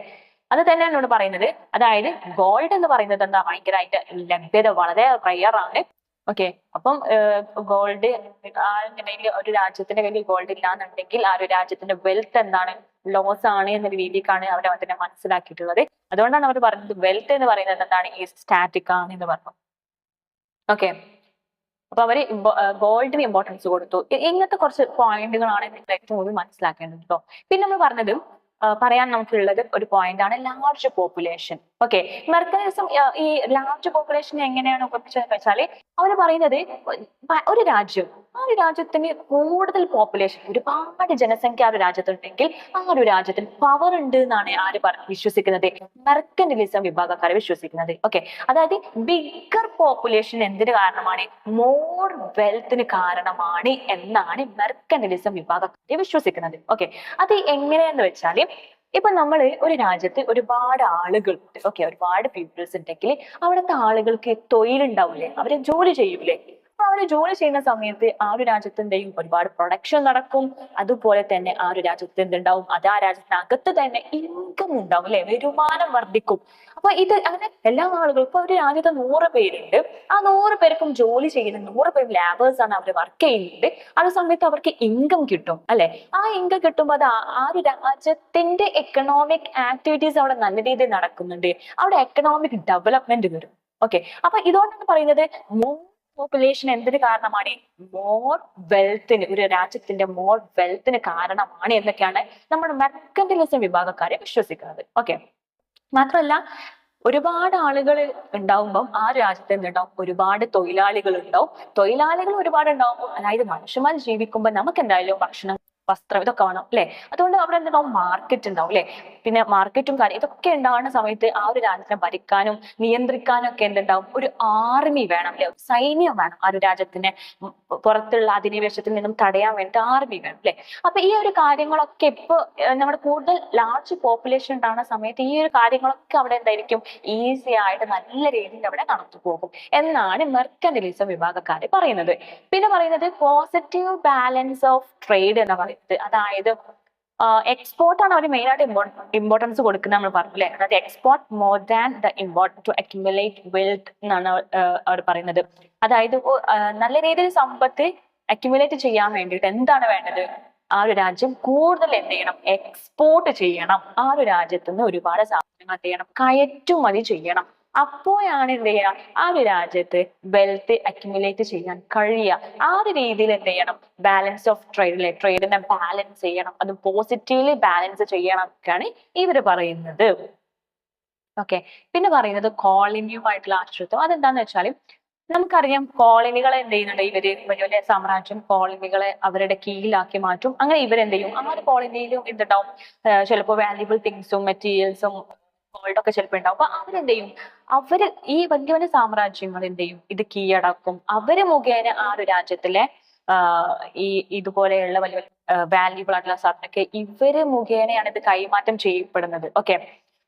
അത് തന്നെയാണ് ഇവിടെ പറയുന്നത്. അതായത് ഗോൾഡ് എന്ന് പറയുന്നത് എന്താ, ഭയങ്കരമായിട്ട് ലഭ്യത വളരെ റെയർ ആണ്. ഓക്കെ, അപ്പം ഗോൾഡ് ഒരു രാജ്യത്തിന്റെ കയ്യിൽ ഗോൾഡ് ഇല്ലാന്നുണ്ടെങ്കിൽ ആ ഒരു രാജ്യത്തിന്റെ വെൽത്ത് എന്താണ്, ലോസ് ആണ് എന്ന രീതിക്കാണ് അവർ അതിനെ മനസ്സിലാക്കിയിട്ടുള്ളത്. അതുകൊണ്ടാണ് അവർ പറയുന്നത് വെൽത്ത് എന്ന് പറയുന്നത് എന്താണ്, ഈ സ്റ്റാറ്റിക് ആണ് എന്ന് പറഞ്ഞു. ഓക്കെ, അപ്പൊ അവര് ഗോൾഡിന് ഇമ്പോർട്ടൻസ് കൊടുത്തു. ഇങ്ങനത്തെ കുറച്ച് പോയിന്റുകളാണ് നിങ്ങൾ ഏറ്റവും കൂടുതൽ മനസ്സിലാക്കേണ്ടത് കേട്ടോ. പിന്നെ നമ്മൾ പറഞ്ഞതും പറയാൻ നമുക്കുള്ളത് ഒരു പോയിന്റ് ആണ് ലാർജ് പോപ്പുലേഷൻ. ഓക്കെ, മെർക്കലിസം ഈ ലാർജ് പോപ്പുലേഷൻ എങ്ങനെയാണ് ഉപയോഗിച്ചതെന്ന് വെച്ചാല് അവര് പറയുന്നത് ഒരു രാജ്യം, ആ ഒരു രാജ്യത്തിന് കൂടുതൽ പോപ്പുലേഷൻ, ഒരുപാട് ജനസംഖ്യ ആ ഒരു രാജ്യത്തുണ്ടെങ്കിൽ ആ ഒരു രാജ്യത്തിന് പവർ ഉണ്ട് എന്നാണ് ആര് വിശ്വസിക്കുന്നത്, മെർക്കന്റിലിസം വിഭാഗക്കാരെ വിശ്വസിക്കുന്നത്. ഓക്കെ, അതായത് ബിഗർ പോപ്പുലേഷൻ എന്തിന് കാരണമാണ്, മോർ വെൽത്തിന് കാരണമാണ് എന്നാണ് മെർക്കന്റിലിസം വിഭാഗക്കാരെ വിശ്വസിക്കുന്നത്. ഓക്കെ, അത് എങ്ങനെയാന്ന് വെച്ചാല് ഇപ്പൊ നമ്മൾ ഒരു രാജ്യത്ത് ഒരുപാട് ആളുകളുണ്ട്. ഓക്കെ, ഒരുപാട് പീപ്പിൾസ് ഉണ്ടെങ്കിൽ അവിടുത്തെ ആളുകൾക്ക് തൊഴിലുണ്ടാവില്ലേ, അവര് ജോലി ചെയ്യൂലേ. അവര് ജോലി ചെയ്യുന്ന സമയത്ത് ആ ഒരു രാജ്യത്തിന്റെയും ഒരുപാട് പ്രൊഡക്ഷൻ നടക്കും. അതുപോലെ തന്നെ ആ ഒരു രാജ്യത്ത് എന്തുണ്ടാവും, അത് ആ രാജ്യത്തിനകത്ത് തന്നെ ഇൻകം ഉണ്ടാവും, അല്ലെ, വരുമാനം വർദ്ധിക്കും. അപ്പൊ ഇത് അങ്ങനെ എല്ലാ ആളുകളും, ഇപ്പൊ ഒരു രാജ്യത്ത് 100 പേരുണ്ട്, ആ 100 പേർക്കും ജോലി ചെയ്യുന്ന 100 പേരും ലാബേഴ്സ് ആണ്, അവർ വർക്ക് ചെയ്യുന്നത്. ആ സമയത്ത് അവർക്ക് ഇൻകം കിട്ടും, അല്ലെ. ആ ഇൻകം കിട്ടുമ്പോൾ അത് ആ ഒരു രാജ്യത്തിന്റെ എക്കണോമിക് ആക്ടിവിറ്റീസ് അവിടെ നല്ല രീതിയിൽ നടക്കുന്നുണ്ട്, അവിടെ എക്കണോമിക് ഡെവലപ്മെന്റ് വരും. ഓക്കെ, അപ്പൊ ഇതുകൊണ്ടാണ് പറയുന്നത് പോപ്പുലേഷൻ എന്തിന് കാരണമാണ്, മോർ വെൽത്തിന്, ഒരു രാജ്യത്തിന്റെ മോർ വെൽത്തിന് കാരണമാണ് എന്നൊക്കെയാണ് നമ്മുടെ മെർക്കന്റിലിസം വിഭാഗക്കാരെ വിശ്വസിക്കുന്നത്. ഓക്കെ, മാത്രമല്ല ഒരുപാട് ആളുകൾ ഉണ്ടാവുമ്പം ആ രാജ്യത്ത് എന്തുണ്ടാവും, ഒരുപാട് തൊഴിലാളികൾ ഉണ്ടാവും. തൊഴിലാളികൾ ഒരുപാട് ഉണ്ടാവുമ്പോൾ, അതായത് മനുഷ്യന്മാർ ജീവിക്കുമ്പോൾ നമുക്ക് എന്തായാലും ഭക്ഷണം, വസ്ത്രം ഇതൊക്കെ വേണം, അല്ലെ. അതുകൊണ്ട് അവിടെ എന്തുണ്ടാവും, മാർക്കറ്റ് ഉണ്ടാവും, അല്ലെ. പിന്നെ മാർക്കറ്റും കാര്യം ഇതൊക്കെ ഉണ്ടാവുന്ന സമയത്ത് ആ ഒരു രാജ്യത്തിനെ ഭരിക്കാനും നിയന്ത്രിക്കാനും ഒക്കെ എന്തുണ്ടാവും, ഒരു ആർമി വേണം, അല്ലെ, സൈന്യം വേണം. ആ ഒരു രാജ്യത്തിനെ പുറത്തുള്ള അധിനിവേശത്തിൽ നിന്നും തടയാൻ വേണ്ടി ആർമി വേണം, അല്ലെ. അപ്പൊ ഈ ഒരു കാര്യങ്ങളൊക്കെ ഇപ്പൊ നമ്മുടെ കൂടുതൽ ലാർജ് പോപ്പുലേഷൻ ഉണ്ടാകുന്ന സമയത്ത് ഈ ഒരു കാര്യങ്ങളൊക്കെ അവിടെ എന്തായിരിക്കും, ഈസി ആയിട്ട് നല്ല രീതിയിൽ അവിടെ നടന്നു പോകും എന്നാണ് മെർക്കന്റിലിസം വിഭാഗക്കാര് പറയുന്നത്. പിന്നെ പറയുന്നത് പോസിറ്റീവ് ബാലൻസ് ഓഫ് ട്രേഡ് എന്ന് പറയുന്നത്, അതായത് എക്സ്പോർട്ട് ആണ് അവർ മെയിൻ ആയിട്ട് ഇമ്പോർട്ടൻസ് കൊടുക്കുന്നത്, നമ്മൾ പറഞ്ഞു, അല്ലെ. അതായത് export more than the import to accumulate wealth എന്നാണ് അവർ പറയുന്നത്. അതായത് നല്ല രീതിയിൽ സമ്പത്ത് അക്യുമുലേറ്റ് ചെയ്യാൻ വേണ്ടിയിട്ട് എന്താണ് വേണ്ടത്, ആ ഒരു രാജ്യം കൂടുതൽ എന്ത് ചെയ്യണം, എക്സ്പോർട്ട് ചെയ്യണം. ആ ഒരു രാജ്യത്ത് നിന്ന് ഒരുപാട് സാധനങ്ങൾ എന്ത് ചെയ്യണം, കയറ്റുമതി ചെയ്യണം. അപ്പോഴാണ് എന്ത് ചെയ്യുക, ആ ഒരു രാജ്യത്ത് വെൽത്ത് അക്യുമുലേറ്റ് ചെയ്യാൻ കഴിയുക. ആ ഒരു രീതിയിൽ എന്ത് ചെയ്യണം, ബാലൻസ് ഓഫ് ട്രേഡ്, അല്ലെ, ട്രേഡിനെ ബാലൻസ് ചെയ്യണം, അത് പോസിറ്റീവ്ലി ബാലൻസ് ചെയ്യണം ഒക്കെയാണ് ഇവര് പറയുന്നത്. ഓക്കെ, പിന്നെ പറയുന്നത് കോളനിയുമായിട്ടുള്ള ആശ്രിതത്വം. അതെന്താന്ന് വെച്ചാൽ നമുക്കറിയാം, കോളനികളെ എന്ത് ചെയ്യുന്നുണ്ട് ഇവര്, വലിയ വലിയ സാമ്രാജ്യം കോളനികളെ അവരുടെ കീഴിലാക്കി മാറ്റും. അങ്ങനെ ഇവരെന്ത് ചെയ്യും, ആ ഒരു കോളനിയിലും എന്തുണ്ടാവും, ചിലപ്പോൾ വാല്യുബിൾ തിങ്സും മെറ്റീരിയൽസും ഗോൾഡ് ഒക്കെ ചിലപ്പോൾ ഉണ്ടാവും. അപ്പൊ അവരെന്ത് ചെയ്യും, അവര് ഈ വലിയ വലിയ സാമ്രാജ്യങ്ങൾ എന്ത് ചെയ്യും, ഇത് കീഴടക്കും. അവര് മുഖേന ആ ഒരു രാജ്യത്തിലെ ഈ ഇതുപോലെയുള്ള വലിയ വലിയ വാല്യുബിൾ ആയിട്ടുള്ള സാധനമൊക്കെ ഇവര് മുഖേനയാണ് ഇത് കൈമാറ്റം ചെയ്യപ്പെടുന്നത്. ഓക്കെ,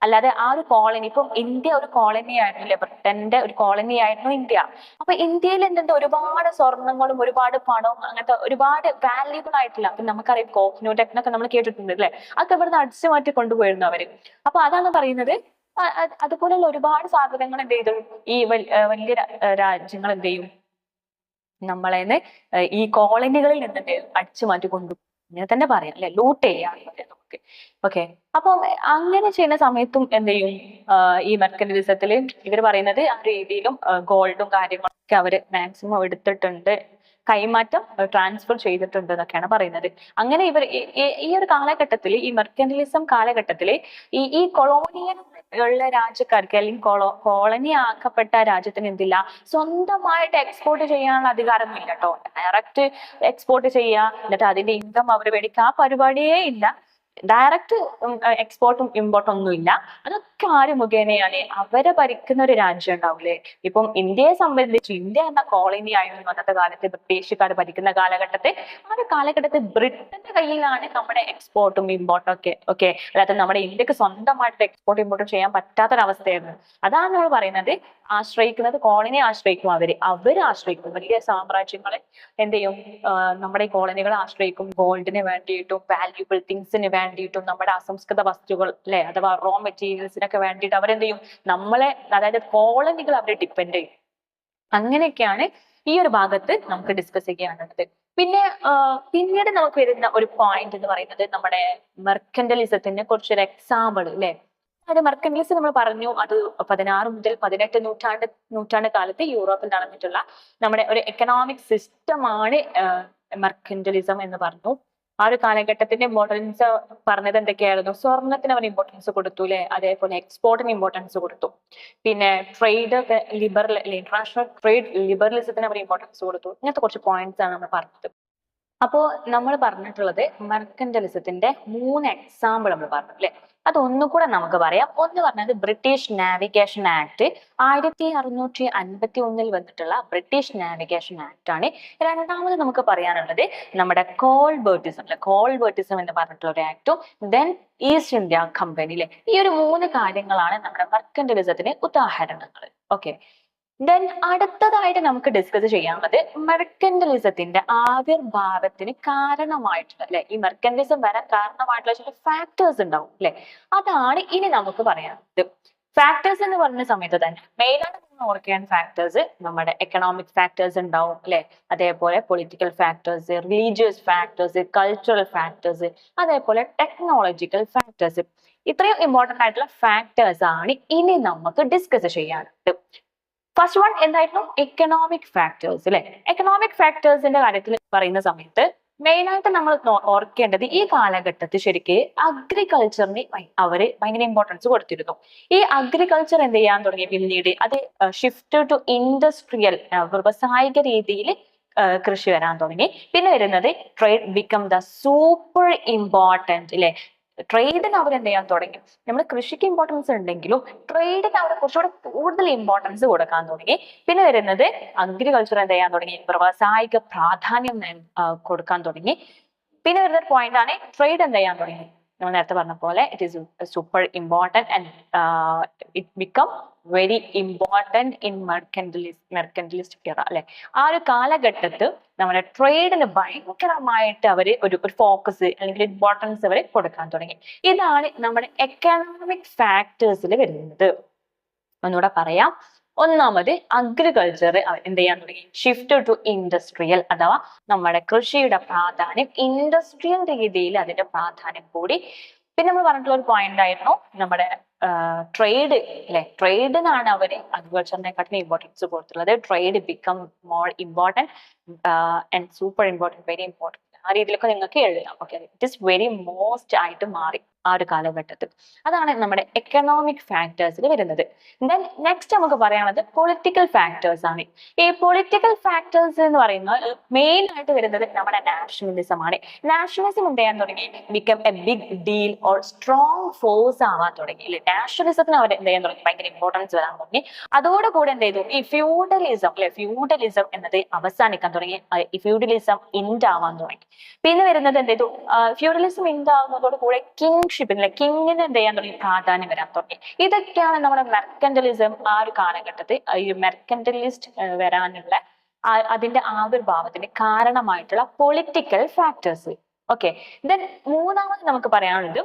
അല്ലാതെ ആ ഒരു കോളനി, ഇപ്പം ഇന്ത്യ ഒരു കോളനി ആയിരുന്നില്ലേ, ബ്രിട്ടന്റെ ഒരു കോളനി ആയിരുന്നു ഇന്ത്യ. അപ്പൊ ഇന്ത്യയിൽ എന്തുണ്ട്, ഒരുപാട് സ്വർണങ്ങളും ഒരുപാട് പണവും അങ്ങനത്തെ ഒരുപാട് വാല്യുബിൾ ആയിട്ടുള്ള, അപ്പൊ നമുക്കറിയാം കോഹിനൂർ ടെക്നൊക്കെ നമ്മൾ കേട്ടിട്ടുണ്ട്, അല്ലെ. അതൊക്കെ ഇവിടുന്ന് അടിച്ചു മാറ്റി കൊണ്ടുപോയിരുന്നു അവര്. അപ്പൊ അതാണ് പറയുന്നത്, അതുപോലെയുള്ള ഒരുപാട് സാധനങ്ങൾ എന്ത് ചെയ്തു, ഈ വലിയ രാജ്യങ്ങൾ എന്ത് ചെയ്യും, നമ്മളെന്ന് ഈ കോളനികളിൽ നിന്ന് അടിച്ചു മാറ്റി കൊണ്ടു, ഇങ്ങനെ തന്നെ പറയാം, അല്ലെ, ലൂട്ട് ചെയ്യാന്ന് പറയാം നമുക്ക്. ഓക്കെ, അപ്പം അങ്ങനെ ചെയ്യുന്ന സമയത്തും എന്ത് ചെയ്യും, ഈ മെർക്കന്റിലിസത്തില് ഇവർ പറയുന്നത് ആ രീതിയിലും ഗോൾഡും കാര്യങ്ങളൊക്കെ അവര് മാക്സിമം എടുത്തിട്ടുണ്ട്, കൈമാറ്റം ട്രാൻസ്ഫർ ചെയ്തിട്ടുണ്ട് എന്നൊക്കെയാണ് പറയുന്നത്. അങ്ങനെ ഇവർ ഈ ഒരു കാലഘട്ടത്തിൽ, ഈ മെർക്കന്റിലിസം കാലഘട്ടത്തിൽ ഈ കൊളോണിയൽ ഉള്ള രാജ്യക്കാർക്ക്, അല്ലെങ്കിൽ കോളനി ആക്കപ്പെട്ട രാജ്യത്തിന് എന്തില്ല, സ്വന്തമായിട്ട് എക്സ്പോർട്ട് ചെയ്യാനുള്ള അധികാരമൊന്നും ഇല്ല കേട്ടോ. ഡയറക്റ്റ് എക്സ്പോർട്ട് ചെയ്യുക, എന്നിട്ട് അതിന്റെ ഇൻകം അവർ മേടിക്കുക, ആ പരിപാടിയേ ഇല്ല. ഡയറക്റ്റ് എക്സ്പോർട്ടും ഇമ്പോർട്ടും ഒന്നും ഇല്ല. അതൊക്കെ ആര് മുഖേനയാണ്, അവരെ ഭരിക്കുന്ന ഒരു രാജ്യം ഉണ്ടാവില്ലേ. ഇപ്പം ഇന്ത്യയെ സംബന്ധിച്ച് ഇന്ത്യ എന്ന കോളനി ആയിരുന്നു അന്നത്തെ കാലത്ത് ബ്രിട്ടീഷുകാർ ഭരിക്കുന്ന കാലഘട്ടത്തിൽ. ആ ഒരു കാലഘട്ടത്തിൽ ബ്രിട്ടന്റെ കയ്യിലാണ് നമ്മുടെ എക്സ്പോർട്ടും ഇമ്പോർട്ടും ഒക്കെ. ഓക്കെ, അല്ലാതെ നമ്മുടെ ഇന്ത്യക്ക് സ്വന്തമായിട്ട് എക്സ്പോർട്ട് ഇമ്പോർട്ടും ചെയ്യാൻ പറ്റാത്തൊരവസ്ഥയായിരുന്നു. അതാണ് നമ്മൾ പറയുന്നത്, ആശ്രയിക്കുന്നത് കോളനിയെ ആശ്രയിക്കും, അവര് ആശ്രയിക്കും വലിയ സാമ്രാജ്യങ്ങളെ എന്ത് ചെയ്യും, നമ്മുടെ ഈ കോളനികളെ ആശ്രയിക്കും. ഗോൾഡിന് വേണ്ടിയിട്ടും വാല്യൂബിൾ തിങ്സിന് വേണ്ടിയിട്ടും നമ്മുടെ അസംസ്കൃത വസ്തുക്കൾ, അല്ലെ, അഥവാ റോ മെറ്റീരിയൽസിനൊക്കെ വേണ്ടിയിട്ട് അവരെന്ത് ചെയ്യും, നമ്മളെ, അതായത് കോളനികൾ അവരെ ഡിപ്പെൻഡ് ചെയ്യും. അങ്ങനെയൊക്കെയാണ് ഈ ഒരു ഭാഗത്ത് നമുക്ക് ഡിസ്കസ് ചെയ്യാനുള്ളത്. പിന്നെ പിന്നീട് നമുക്ക് വരുന്ന ഒരു പോയിന്റ് എന്ന് പറയുന്നത് നമ്മുടെ മെർക്കന്റലിസത്തിന്റെ കുറച്ചൊരു എക്സാമ്പിൾ, അല്ലെ. അത് മെർക്കന്റലിസം നമ്മൾ പറഞ്ഞു, അത് 16 മുതൽ 18 നൂറ്റാണ്ട് കാലത്ത് യൂറോപ്പിൽ നടന്നിട്ടുള്ള നമ്മുടെ ഒരു എക്കണോമിക് സിസ്റ്റമാണ് മെർക്കന്റലിസം എന്ന് പറഞ്ഞു. ആ ഒരു കാലഘട്ടത്തിന്റെ ഇമ്പോർട്ടൻസ് പറഞ്ഞത് എന്തൊക്കെയായിരുന്നു, സ്വർണത്തിന് അവർ ഇമ്പോർട്ടൻസ് കൊടുത്തു, അല്ലെ. അതേപോലെ എക്സ്പോർട്ടിന് ഇമ്പോർട്ടൻസ് കൊടുത്തു. പിന്നെ ട്രേഡ് ഇന്റർനാഷണൽ ട്രേഡ് ലിബറലിസത്തിന് അവർ ഇമ്പോർട്ടൻസ് കൊടുത്തു. ഇങ്ങനത്തെ കുറച്ച് പോയിന്റ്സ് ആണ് നമ്മൾ പറഞ്ഞത്. അപ്പോ നമ്മൾ പറഞ്ഞിട്ടുള്ളത് മെർക്കന്റലിസത്തിന്റെ 3 എക്സാമ്പിൾ നമ്മൾ പറഞ്ഞു, അല്ലെ. അത് ഒന്നുകൂടെ നമുക്ക് പറയാം. ഒന്ന് പറഞ്ഞത് ബ്രിട്ടീഷ് നാവിഗേഷൻ ആക്ട്, 1651 വന്നിട്ടുള്ള ബ്രിട്ടീഷ് നാവിഗേഷൻ ആക്ട് ആണ്. രണ്ടാമത് നമുക്ക് പറയാനുള്ളത് നമ്മുടെ കോൾബർട്ടിസം എന്ന് പറഞ്ഞിട്ടുള്ള ഒരു ആക്ടും, ദെൻ ഈസ്റ്റ് ഇന്ത്യ കമ്പനി, അല്ലെ. ഈ ഒരു 3 കാര്യങ്ങളാണ് നമ്മുടെ മെർക്കന്റലിസത്തിന് ഉദാഹരണങ്ങൾ. ഓക്കെ, ദെൻ അടുത്തതായിട്ട് നമുക്ക് ഡിസ്കസ് ചെയ്യാനുള്ളത് മെർക്കന്റലിസത്തിന്റെ ആവിർഭാവത്തിന് കാരണമായിട്ടുള്ള അല്ലെ, ഈ മെർക്കന്റലിസം വരാൻ കാരണമായിട്ടുള്ള ചില ഫാക്ടേഴ്സ് ഉണ്ടാവും അല്ലെ, അതാണ് ഇനി നമുക്ക് പറയാനുള്ളത്. ഫാക്ടേഴ്സ് എന്ന് പറയുന്ന സമയത്ത് തന്നെ മെയിനായിട്ട് നമ്മൾ ഓർക്കേണ്ട ഫാക്ടേഴ്സ് നമ്മുടെ എക്കണോമിക് ഫാക്ടേഴ്സ് ഉണ്ടാവും അല്ലെ, അതേപോലെ political factors, religious factors, cultural factors, അതേപോലെ ടെക്നോളജിക്കൽ ഫാക്ടേഴ്സ്. ഇത്രയും ഇമ്പോർട്ടന്റ് ആയിട്ടുള്ള ഫാക്ടേഴ്സ് ആണ് ഇനി നമുക്ക് ഡിസ്കസ് ചെയ്യാനുണ്ട്. ഫസ്റ്റ് വൺ എന്തായിരുന്നു? എക്കണോമിക് ഫാക്ടേഴ്സ് അല്ലെ. എക്കണോമിക് ഫാക്ടേഴ്സിന്റെ കാര്യത്തിൽ പറയുന്ന സമയത്ത് മെയിൻ ആയിട്ട് നമ്മൾ ഓർക്കേണ്ടത് ഈ കാലഘട്ടത്തിൽ ശരിക്ക് അഗ്രികൾച്ചറിന് അവര് ഭയങ്കര ഇമ്പോർട്ടൻസ് കൊടുത്തിരുന്നു. ഈ അഗ്രികൾച്ചർ എന്ത് ചെയ്യാൻ തുടങ്ങി പിന്നീട് അത് ഷിഫ്റ്റ് ടു ഇൻഡസ്ട്രിയൽ വ്യവസായിക രീതിയിൽ കൃഷി വരാൻ തുടങ്ങി. പിന്നെ വരുന്നത് trade become the super important അല്ലെ. ട്രേഡിന് അവർ എന്ത് ചെയ്യാൻ തുടങ്ങി, നമ്മൾ കൃഷിക്ക് ഇമ്പോർട്ടൻസ് ഉണ്ടെങ്കിലും ട്രേഡിന് അവർ കുറച്ചുകൂടെ കൂടുതൽ ഇമ്പോർട്ടൻസ് കൊടുക്കാൻ തുടങ്ങി. പിന്നെ വരുന്നത് അഗ്രികൾച്ചർ എന്ത് ചെയ്യാൻ തുടങ്ങി, വ്യവസായിക പ്രാധാന്യം കൊടുക്കാൻ തുടങ്ങി. പിന്നെ വരുന്ന ഒരു പോയിന്റ് ആണ് ട്രേഡ് എന്ത് ചെയ്യാൻ തുടങ്ങി. നമ്മൾ നേരത്തെ പറഞ്ഞ പോലെ it is super important and it become very important in mercantilist era അല്ലെ. ആ ഒരു കാലഘട്ടത്ത് നമ്മുടെ ട്രേഡിന് ഭയങ്കരമായിട്ട് അവര് ഒരു ഫോക്കസ് അല്ലെങ്കിൽ ഇമ്പോർട്ടൻസ് അവർ കൊടുക്കാൻ തുടങ്ങി. ഇതാണ് നമ്മുടെ എക്കണോമിക് ഫാക്ടേഴ്സിൽ വരുന്നത്. ഒന്നുകൂടെ പറയാം. ഒന്നാമത് അഗ്രികൾച്ചർ എന്ത് ചെയ്യാൻ തുടങ്ങി, ഷിഫ്റ്റ് ടു ഇൻഡസ്ട്രിയൽ, അഥവാ നമ്മുടെ കൃഷിയുടെ പ്രാധാന്യം ഇൻഡസ്ട്രിയൽ രീതിയിൽ അതിന്റെ പ്രാധാന്യം കൂടി. പിന്നെ നമ്മൾ പറഞ്ഞിട്ടുള്ള ഒരു പോയിന്റ് ആയിരുന്നു നമ്മുടെ ട്രേഡ് അല്ലെ. ട്രേഡിനാണ് അവര് അഗ്രികൾച്ചറിനെക്കാട്ടിലും ഇമ്പോർട്ടൻസ് കൊടുത്തുള്ളത്. Trade become more important and super important, very important. ആ രീതിയിലൊക്കെ നിങ്ങൾക്ക് എഴുതാം. Okay, it is very most ആയിട്ട് മാറി ആ ഒരു കാലഘട്ടത്തിൽ. അതാണ് നമ്മുടെ എക്കണോമിക് ഫാക്ടേഴ്സിൽ വരുന്നത്. ദെൻ നെക്സ്റ്റ് നമുക്ക് പറയാനുള്ളത് പൊളിറ്റിക്കൽ ഫാക്ടേഴ്സ് ആണ്. ഈ പൊളിറ്റിക്കൽ ഫാക്ടേഴ്സ് എന്ന് പറയുന്നത് മെയിൻ ആയിട്ട് വരുന്നത് നമ്മുടെ നാഷണലിസം ആണ്. നാഷണലിസം എന്ത് ചെയ്യാൻ തുടങ്ങി, become a big deal or strong force ആവാൻ തുടങ്ങി അല്ലെ. നാഷണലിസത്തിന് അവർ എന്ത് ചെയ്യാൻ തുടങ്ങി, ഭയങ്കര ഇമ്പോർട്ടൻസ് വരാൻ തുടങ്ങി. അതോടുകൂടി എന്ത് ചെയ്തു, ഈ ഫ്യൂഡലിസം അല്ലെ, ഫ്യൂഡലിസം എന്നത് അവസാനിക്കാൻ തുടങ്ങി. ഈ ഫ്യൂഡലിസം ഇൻഡ് ആവാൻ തുടങ്ങി. പിന്നെ വരുന്നത് എന്ത് ചെയ്തു, ഫ്യൂഡലിസം ഇൻഡ് ആവുന്നതോട് കൂടെ കിങ്ഷിപ്പിന് കിങ്ങിന് എന്ത് ചെയ്യാൻ തുടങ്ങി, പ്രാധാന്യം വരാൻ തുടങ്ങി. ഇതൊക്കെയാണ് നമ്മുടെ മെർക്കന്റലിസം ആ ഒരു കാലഘട്ടത്തിൽ ഈ മെർക്കന്റലിസ്റ്റ് വരാനുള്ള അതിന്റെ ആവിർഭാവത്തിന് കാരണമായിട്ടുള്ള പൊളിറ്റിക്കൽ ഫാക്ടേഴ്സ്. ഓക്കെ, ദെൻ മൂന്നാമത് നമുക്ക് പറയാനുള്ളത്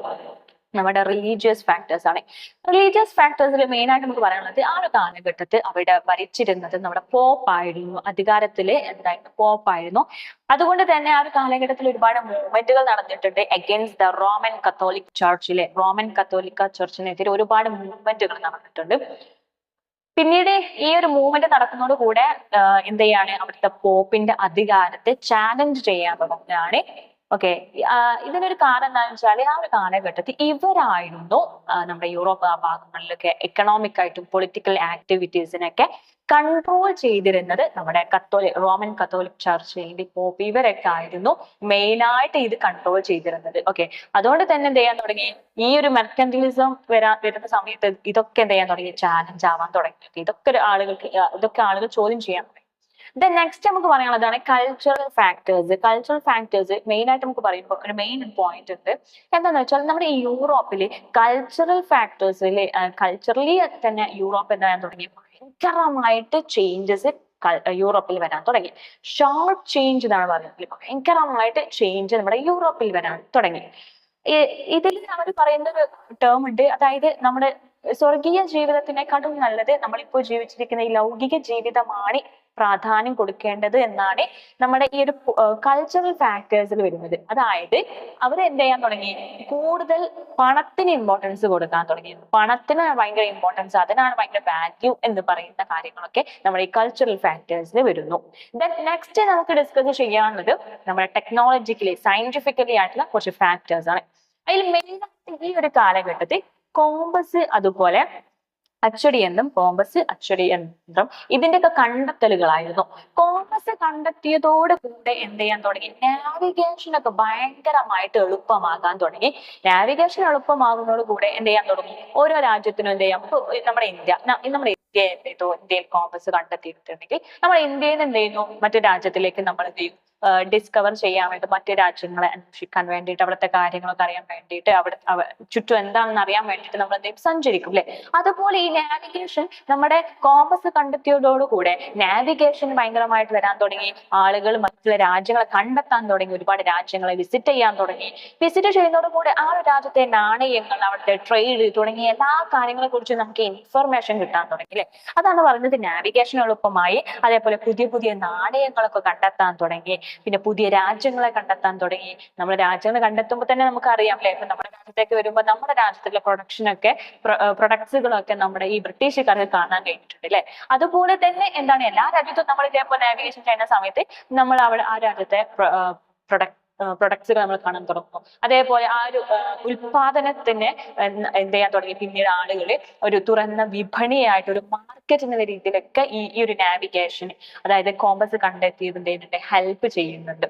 നമ്മുടെ റിലീജിയസ് ഫാക്ടേഴ്സ് ആണ്. റിലീജിയസ് ഫാക്ടേഴ്സിൽ മെയിൻ ആയിട്ട് നമുക്ക് പറയാനുള്ളത് ആ ഒരു കാലഘട്ടത്തിൽ അവിടെ ഭരിച്ചിരുന്നത് നമ്മുടെ പോപ്പായിരുന്നു. അധികാരത്തില് എന്തായിരുന്നു, പോപ്പായിരുന്നു. അതുകൊണ്ട് തന്നെ ആ ഒരു കാലഘട്ടത്തിൽ ഒരുപാട് മൂവ്മെന്റുകൾ നടന്നിട്ടുണ്ട് അഗൈൻസ്റ്റ് ദ റോമൻ കത്തോലിക് ചർച്ചിലെ. റോമൻ കത്തോലിക്ക ചർച്ചിനെതിരെ ഒരുപാട് മൂവ്മെന്റുകൾ നടന്നിട്ടുണ്ട്. പിന്നീട് ഈ ഒരു മൂവ്മെന്റ് നടക്കുന്നതോട് കൂടെ എന്ത് ചെയ്യാണ്, അവിടുത്തെ പോപ്പിന്റെ അധികാരത്തെ ചാലഞ്ച് ചെയ്യാൻ തുടങ്ങുകയാണ്. ഓക്കെ, ഇതിനൊരു കാരണം എന്താണെന്ന് വെച്ചാൽ ആ ഒരു കാലഘട്ടത്തിൽ ഇവരായിരുന്നു നമ്മുടെ യൂറോപ്പ് ആ ഭാഗങ്ങളിലൊക്കെ എക്കണോമിക് ആയിട്ടും പൊളിറ്റിക്കൽ ആക്ടിവിറ്റീസിനൊക്കെ കൺട്രോൾ ചെയ്തിരുന്നത് നമ്മുടെ റോമൻ കത്തോലിക് ചർച്ച്, പോപ്പ്, ഇവരൊക്കെ ആയിരുന്നു മെയിനായിട്ട് ഇത് കൺട്രോൾ ചെയ്തിരുന്നത്. ഓക്കെ, അതുകൊണ്ട് തന്നെ എന്ത് ചെയ്യാൻ തുടങ്ങി, ഈ ഒരു മെർക്കന്റലിസം വരുന്ന സമയത്ത് ഇതൊക്കെ എന്ത് ചെയ്യാൻ തുടങ്ങി, ചാലഞ്ച് ആവാൻ തുടങ്ങി. ഇതൊക്കെ ആളുകൾ ചോദ്യം ചെയ്യാൻ തുടങ്ങി. ദെൻ നെക്സ്റ്റ് നമുക്ക് പറയാനുള്ളതാണ് cultural factors. Cultural factors main ആയിട്ട് നമുക്ക് പറയുമ്പോൾ ഒരു മെയിൻ പോയിന്റ് ഉണ്ട്. എന്താണെന്ന് വെച്ചാൽ നമ്മുടെ ഈ യൂറോപ്പിൽ കൾച്ചറൽ ഫാക്ടേഴ്സിൽ കൾച്ചറലി തന്നെ യൂറോപ്പ് എന്താ തുടങ്ങി, ഭയങ്കരമായിട്ട് ചേഞ്ചസ് യൂറോപ്പിൽ വരാൻ തുടങ്ങി. ഷാർപ്പ് ചേഞ്ച് എന്നാണ് പറയുന്നത്. ഭയങ്കരമായിട്ട് ചേഞ്ച് നമ്മുടെ യൂറോപ്പിൽ വരാൻ തുടങ്ങി. ഇതിൽ അവർ പറയുന്ന ഒരു ടേം ഉണ്ട്, അതായത് നമ്മുടെ സ്വർഗീയ ജീവിതത്തിനെക്കാട്ടും നല്ലത് നമ്മളിപ്പോൾ ജീവിച്ചിരിക്കുന്ന ഈ ലൗകിക ജീവിതമാണ് പ്രാധാന്യം കൊടുക്കേണ്ടത് എന്നാണ് നമ്മുടെ ഈ ഒരു കൾച്ചറൽ ഫാക്ടേഴ്സിൽ വരുന്നത്. അതായത് അവർ എന്ത് ചെയ്യാൻ തുടങ്ങി, കൂടുതൽ പണത്തിന് ഇമ്പോർട്ടൻസ് കൊടുക്കാൻ തുടങ്ങി. പണത്തിന് ഭയങ്കര ഇമ്പോർട്ടൻസ്, അതിനാണ് ഭയങ്കര വാല്യൂ എന്ന് പറയുന്ന കാര്യങ്ങളൊക്കെ നമ്മുടെ ഈ കൾച്ചറൽ ഫാക്ടേഴ്സിൽ വരുന്നു. ദെൻ നെക്സ്റ്റ് നമുക്ക് ഡിസ്കസ് ചെയ്യാനുള്ളത് നമ്മുടെ ടെക്നോളജിക്കലി സയന്റിഫിക്കലി ആയിട്ടുള്ള കുറച്ച് ഫാക്ടേഴ്സ് ആണ്. അതിൽ മെയിനായിട്ട് ഈ ഒരു കാലഘട്ടത്തിൽ കോമ്പസ്, അതുപോലെ അച്ചടിയന്ത്രം, കോമ്പസ്, അച്ചടിയന്ത്രം, ഇതിന്റെയൊക്കെ കണ്ടെത്തലുകളായിരുന്നു. കോമ്പസ് കണ്ടെത്തിയതോട് കൂടെ എന്ത് ചെയ്യാൻ തുടങ്ങി, നാവിഗേഷൻ ഒക്കെ ഭയങ്കരമായിട്ട് എളുപ്പമാകാൻ തുടങ്ങി. നാവിഗേഷൻ എളുപ്പമാകുന്നതോട് കൂടെ എന്ത് ചെയ്യാൻ തുടങ്ങി, ഓരോ രാജ്യത്തിനും എന്ത് ചെയ്യാം, നമ്മുടെ ഇന്ത്യ എന്ത് ചെയ്തു, ഇന്ത്യയിൽ കോമ്പസ് കണ്ടെത്തിയിട്ടുണ്ടെങ്കിൽ നമ്മുടെ ഇന്ത്യയിൽ നിന്ന് എന്ത് ചെയ്യുന്നു, മറ്റു രാജ്യത്തിലേക്ക് നമ്മൾ എന്ത് ചെയ്യും, ഡിസ്കവർ ചെയ്യാൻ വേണ്ടി, മറ്റു രാജ്യങ്ങളെ അന്വേഷിക്കാൻ വേണ്ടിയിട്ട്, അവിടുത്തെ കാര്യങ്ങളൊക്കെ അറിയാൻ വേണ്ടിയിട്ട്, ചുറ്റും എന്താണെന്ന് അറിയാൻ വേണ്ടിയിട്ട് നമ്മൾ എന്ത് ചെയ്യും, സഞ്ചരിക്കും അല്ലെ. അതുപോലെ ഈ നാവിഗേഷൻ നമ്മുടെ കോമ്പസ് കണ്ടെത്തിയതോടുകൂടെ നാവിഗേഷൻ ഭയങ്കരമായിട്ട് വരാൻ തുടങ്ങി. ആളുകൾ മറ്റുള്ള രാജ്യങ്ങളെ കണ്ടെത്താൻ തുടങ്ങി, ഒരുപാട് രാജ്യങ്ങളെ വിസിറ്റ് ചെയ്യാൻ തുടങ്ങി. വിസിറ്റ് ചെയ്യുന്നതോടുകൂടെ ആ ഒരു രാജ്യത്തെ നാണയങ്ങൾ, അവിടുത്തെ ട്രേഡ് തുടങ്ങിയ എല്ലാ കാര്യങ്ങളെ കുറിച്ച് നമുക്ക് ഇൻഫർമേഷൻ കിട്ടാൻ തുടങ്ങി അല്ലെ. അതാണ് പറയുന്നത് നാവിഗേഷൻ എളുപ്പമായി. അതേപോലെ പുതിയ പുതിയ നാണയങ്ങളൊക്കെ കണ്ടെത്താൻ തുടങ്ങി. പിന്നെ പുതിയ രാജ്യങ്ങളെ കണ്ടെത്താൻ തുടങ്ങി. നമ്മൾ രാജ്യങ്ങൾ കണ്ടെത്തുമ്പോൾ തന്നെ നമുക്ക് അറിയാം അല്ലെ, ഇപ്പൊ നമ്മുടെ രാജ്യത്തേക്ക് വരുമ്പോൾ നമ്മുടെ രാജ്യത്തിലെ പ്രൊഡക്ട്സുകളൊക്കെ നമ്മുടെ ഈ ബ്രിട്ടീഷുകാർക്ക് കാണാൻ കഴിഞ്ഞിട്ടുണ്ട് അല്ലെ. അതുപോലെ തന്നെ എന്താണ്, എല്ലാ രാജ്യത്തും നമ്മൾ ഇതേപോലെ നാവിഗേഷൻ ചെയ്യുന്ന സമയത്ത് നമ്മൾ ആ രാജ്യത്തെ പ്രൊഡക്ട്സുകൾ നമ്മൾ കാണാൻ തുടങ്ങും. അതേപോലെ ആ ഒരു ഉൽപാദനത്തിന് എന്ത് ചെയ്യാൻ തുടങ്ങി. പിന്നീട് ആളുകൾ ഒരു തുറന്ന വിപണിയായിട്ട്, ഒരു മാർക്കറ്റ് എന്ന രീതിയിലൊക്കെ ഈ ഒരു നാവിഗേഷൻ, അതായത് കോമ്പസ് കണ്ടെത്തിയതിന്റെ ഹെൽപ്പ് ചെയ്യുന്നുണ്ട്.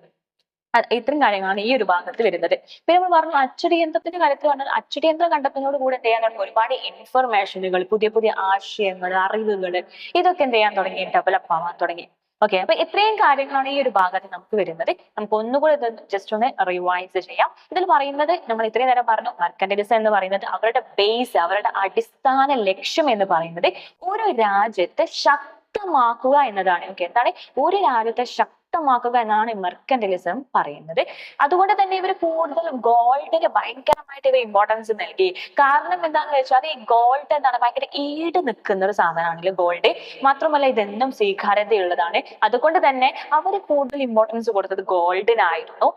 ഇത്തരം കാര്യങ്ങളാണ് ഈ ഒരു ഭാഗത്ത് വരുന്നത്. പിന്നെ നമ്മൾ പറഞ്ഞു അച്ചടി യന്ത്രത്തിന്റെ കാര്യത്തിൽ പറഞ്ഞാൽ, അച്ചടി യന്ത്രം കണ്ടെത്തുന്നതോട് കൂടെ എന്ത് ചെയ്യാൻ തുടങ്ങി, ഒരുപാട് ഇൻഫർമേഷനുകൾ, പുതിയ പുതിയ ആശയങ്ങൾ, അറിവുകൾ, ഇതൊക്കെ എന്ത് ചെയ്യാൻ തുടങ്ങി, ഡെവലപ്പ് ആവാൻ തുടങ്ങി. ഓക്കെ, അപ്പൊ ഇത്രയും കാര്യങ്ങളാണ് ഈ ഒരു ഭാഗത്ത് നമുക്ക് വരുന്നത്. നമുക്ക് ഒന്നുകൂടി ഇത് ജസ്റ്റ് ഒന്ന് റിവൈസ് ചെയ്യാം. ഇതിൽ പറയുന്നത്, നമ്മൾ ഇത്രയും നേരം പറഞ്ഞു, മെർക്കന്റിലിസം എന്ന് പറയുന്നത് അവരുടെ ബേസ്, അവരുടെ അടിസ്ഥാന ലക്ഷ്യം എന്ന് പറയുന്നത് ഒരു രാജ്യത്തെ ശക്തമാക്കുക എന്നതാണ്. ഓക്കെ, എന്താണ് ഒരു രാജ്യത്തെ ശക്തമാക്കുക എന്നാണ് മെർക്കന്റിലിസം പറയുന്നത്. അതുകൊണ്ട് തന്നെ ഇവർ കൂടുതൽ ഗോൾഡിന് ഭയങ്കരമായിട്ട് ഇവർ ഇമ്പോർട്ടൻസ് നൽകി. കാരണം എന്താണെന്ന് വെച്ചാൽ ഈ ഗോൾഡ് എന്താണ്, ഭയങ്കര ഈട് നിൽക്കുന്ന ഒരു സാധനമാണല്ലോ ഗോൾഡ്. മാത്രമല്ല ഇതെന്നും സ്വീകാര്യതയുള്ളതാണ്. അതുകൊണ്ട് തന്നെ അവർ കൂടുതൽ ഇമ്പോർട്ടൻസ് കൊടുത്തത് ഗോൾഡിനായിരുന്നു.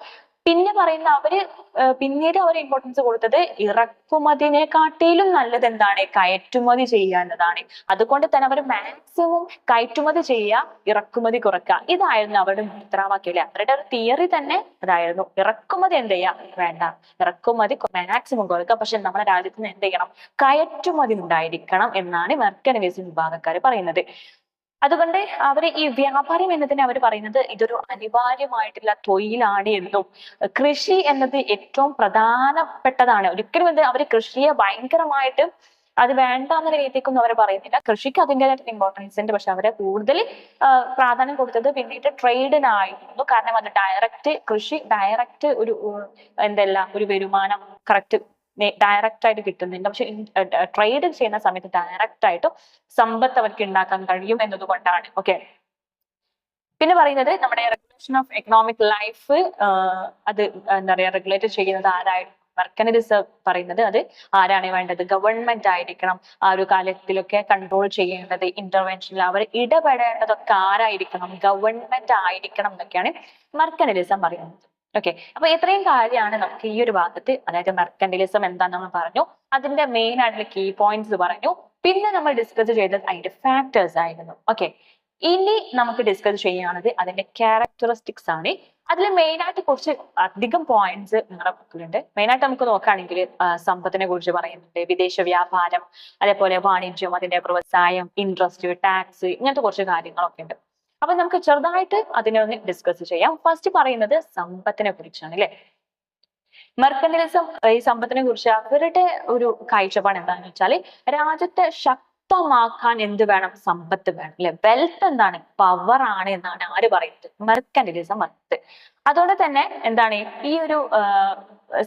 പിന്നെ പറയുന്ന പിന്നീട് അവർ ഇമ്പോർട്ടൻസ് കൊടുത്തത് ഇറക്കുമതിനെക്കാട്ടിലും നല്ലത് എന്താണ്, കയറ്റുമതി ചെയ്യാന്നതാണ്. അതുകൊണ്ട് തന്നെ അവർ മാക്സിമം കയറ്റുമതി ചെയ്യുക, ഇറക്കുമതി കുറക്കുക. ഇതായിരുന്നു അവരുടെ മുദ്രാവാക്യം അല്ലെ. അവരുടെ ഒരു തിയറി തന്നെ അതായിരുന്നു, ഇറക്കുമതി എന്ത് ചെയ്യാ വേണ്ട, ഇറക്കുമതി മാക്സിമം കുറക്കുക, പക്ഷെ നമ്മുടെ രാജ്യത്ത് നിന്ന് എന്ത് ചെയ്യണം, കയറ്റുമതി ഉണ്ടായിരിക്കണം എന്നാണ് മെർക്കന്റിലിസം വിഭാഗക്കാർ പറയുന്നത്. അതുകൊണ്ട് അവര് ഈ വ്യാപാരം എന്നതിനെ അവർ പറയുന്നത് ഇതൊരു അനിവാര്യമായിട്ടുള്ള തൊഴിലാണ് എന്നും, കൃഷി എന്നത് ഏറ്റവും പ്രധാനപ്പെട്ടതാണ്. ഒരിക്കലും അവര് കൃഷിയെ ഭയങ്കരമായിട്ട് അത് വേണ്ട എന്ന രീതിക്കൊന്നും അവർ പറയുന്നില്ല. കൃഷിക്ക് അതിൻ്റെതായിട്ടുള്ള ഇമ്പോർട്ടൻസ് ഉണ്ട്, പക്ഷെ അവരെ കൂടുതൽ പ്രാധാന്യം കൊടുത്തത് പിന്നീട് ട്രേഡിനായിരുന്നു. കാരണം അത് കൃഷി ഡയറക്റ്റ് ഒരു വരുമാനം കറക്റ്റ് ഡയറക്റ്റ് ആയിട്ട് കിട്ടുന്നുണ്ട്. പക്ഷെ ട്രേഡ് ചെയ്യുന്ന സമയത്ത് ഡയറക്റ്റ് ആയിട്ട് സമ്പത്ത് അവർക്ക് ഉണ്ടാക്കാൻ കഴിയും എന്നതുകൊണ്ടാണ്. ഓക്കെ, പിന്നെ പറയുന്നത് നമ്മുടെ റെഗുലേഷൻ ഓഫ് എക്കണോമിക് ലൈഫ്, അത് എന്താ പറയാ, റെഗുലേറ്റ് ചെയ്യുന്നത് ആരായിരുന്നു, മെർക്കന്റിലിസം പറയുന്നത് അത് ആരാണ് വേണ്ടത്, ഗവൺമെന്റ് ആയിരിക്കണം. ആ ഒരു കാലത്തിലൊക്കെ കൺട്രോൾ ചെയ്യേണ്ടത്, ഇന്റർവെൻഷനിൽ അവർ ഇടപെടേണ്ടതൊക്കെ ആരായിരിക്കണം, ഗവൺമെന്റ് ആയിരിക്കണം എന്നൊക്കെയാണ് മെർക്കന്റിലിസം പറയുന്നത്. ഓക്കെ, അപ്പൊ ഇത്രയും കാര്യമാണ് നമുക്ക് ഈ ഒരു ഭാഗത്ത്, അതായത് മെർക്കന്റിലിസം എന്താന്ന് നമ്മൾ പറഞ്ഞു, അതിന്റെ മെയിൻ ആയിട്ടുള്ള കീ പോയിന്റ്സ് പറഞ്ഞു. പിന്നെ നമ്മൾ ഡിസ്കസ് ചെയ്തത് അതിന്റെ ഫാക്ടേഴ്സ് ആയിരുന്നു. ഓക്കെ, ഇനി നമുക്ക് ഡിസ്കസ് ചെയ്യാനുള്ളത് അതിന്റെ ക്യാരക്ടറിസ്റ്റിക്സ് ആണ്. അതിൽ മെയിൻ ആയിട്ട് കുറച്ച് അധികം പോയിന്റ്സ് നിങ്ങളുടെ ബുക്കിലുണ്ട്. മെയിൻ ആയിട്ട് നമുക്ക് നോക്കുകയാണെങ്കിൽ സമ്പത്തിനെ കുറിച്ച് പറയുന്നുണ്ട്, വിദേശ വ്യാപാരം, അതേപോലെ വാണിജ്യം, അതിന്റെ വ്യവസായം, ഇൻട്രസ്റ്റ്, ടാക്സ്, ഇങ്ങനത്തെ കുറച്ച് കാര്യങ്ങളൊക്കെ ഉണ്ട്. അപ്പൊ നമുക്ക് ചെറുതായിട്ട് അതിനെ ഒന്ന് ഡിസ്കസ് ചെയ്യാം. ഫസ്റ്റ് പറയുന്നത് സമ്പത്തിനെ കുറിച്ചാണ് അല്ലെ. മെർക്കന്റിലിസം ഈ സമ്പത്തിനെ കുറിച്ച് അവരുടെ ഒരു കാഴ്ചപ്പാട് എന്താണെന്ന് വെച്ചാൽ, രാജ്യത്തെ ശക്തമാക്കാൻ എന്ത് വേണം, സമ്പത്ത് വേണം അല്ലെ. വെൽത്ത് എന്താണ്, പവർ ആണ് എന്നാണ് ആര് പറയുന്നത്, മെർക്കന്റിലിസം പറയുന്നത്. അതുകൊണ്ട് തന്നെ എന്താണ് ഈ ഒരു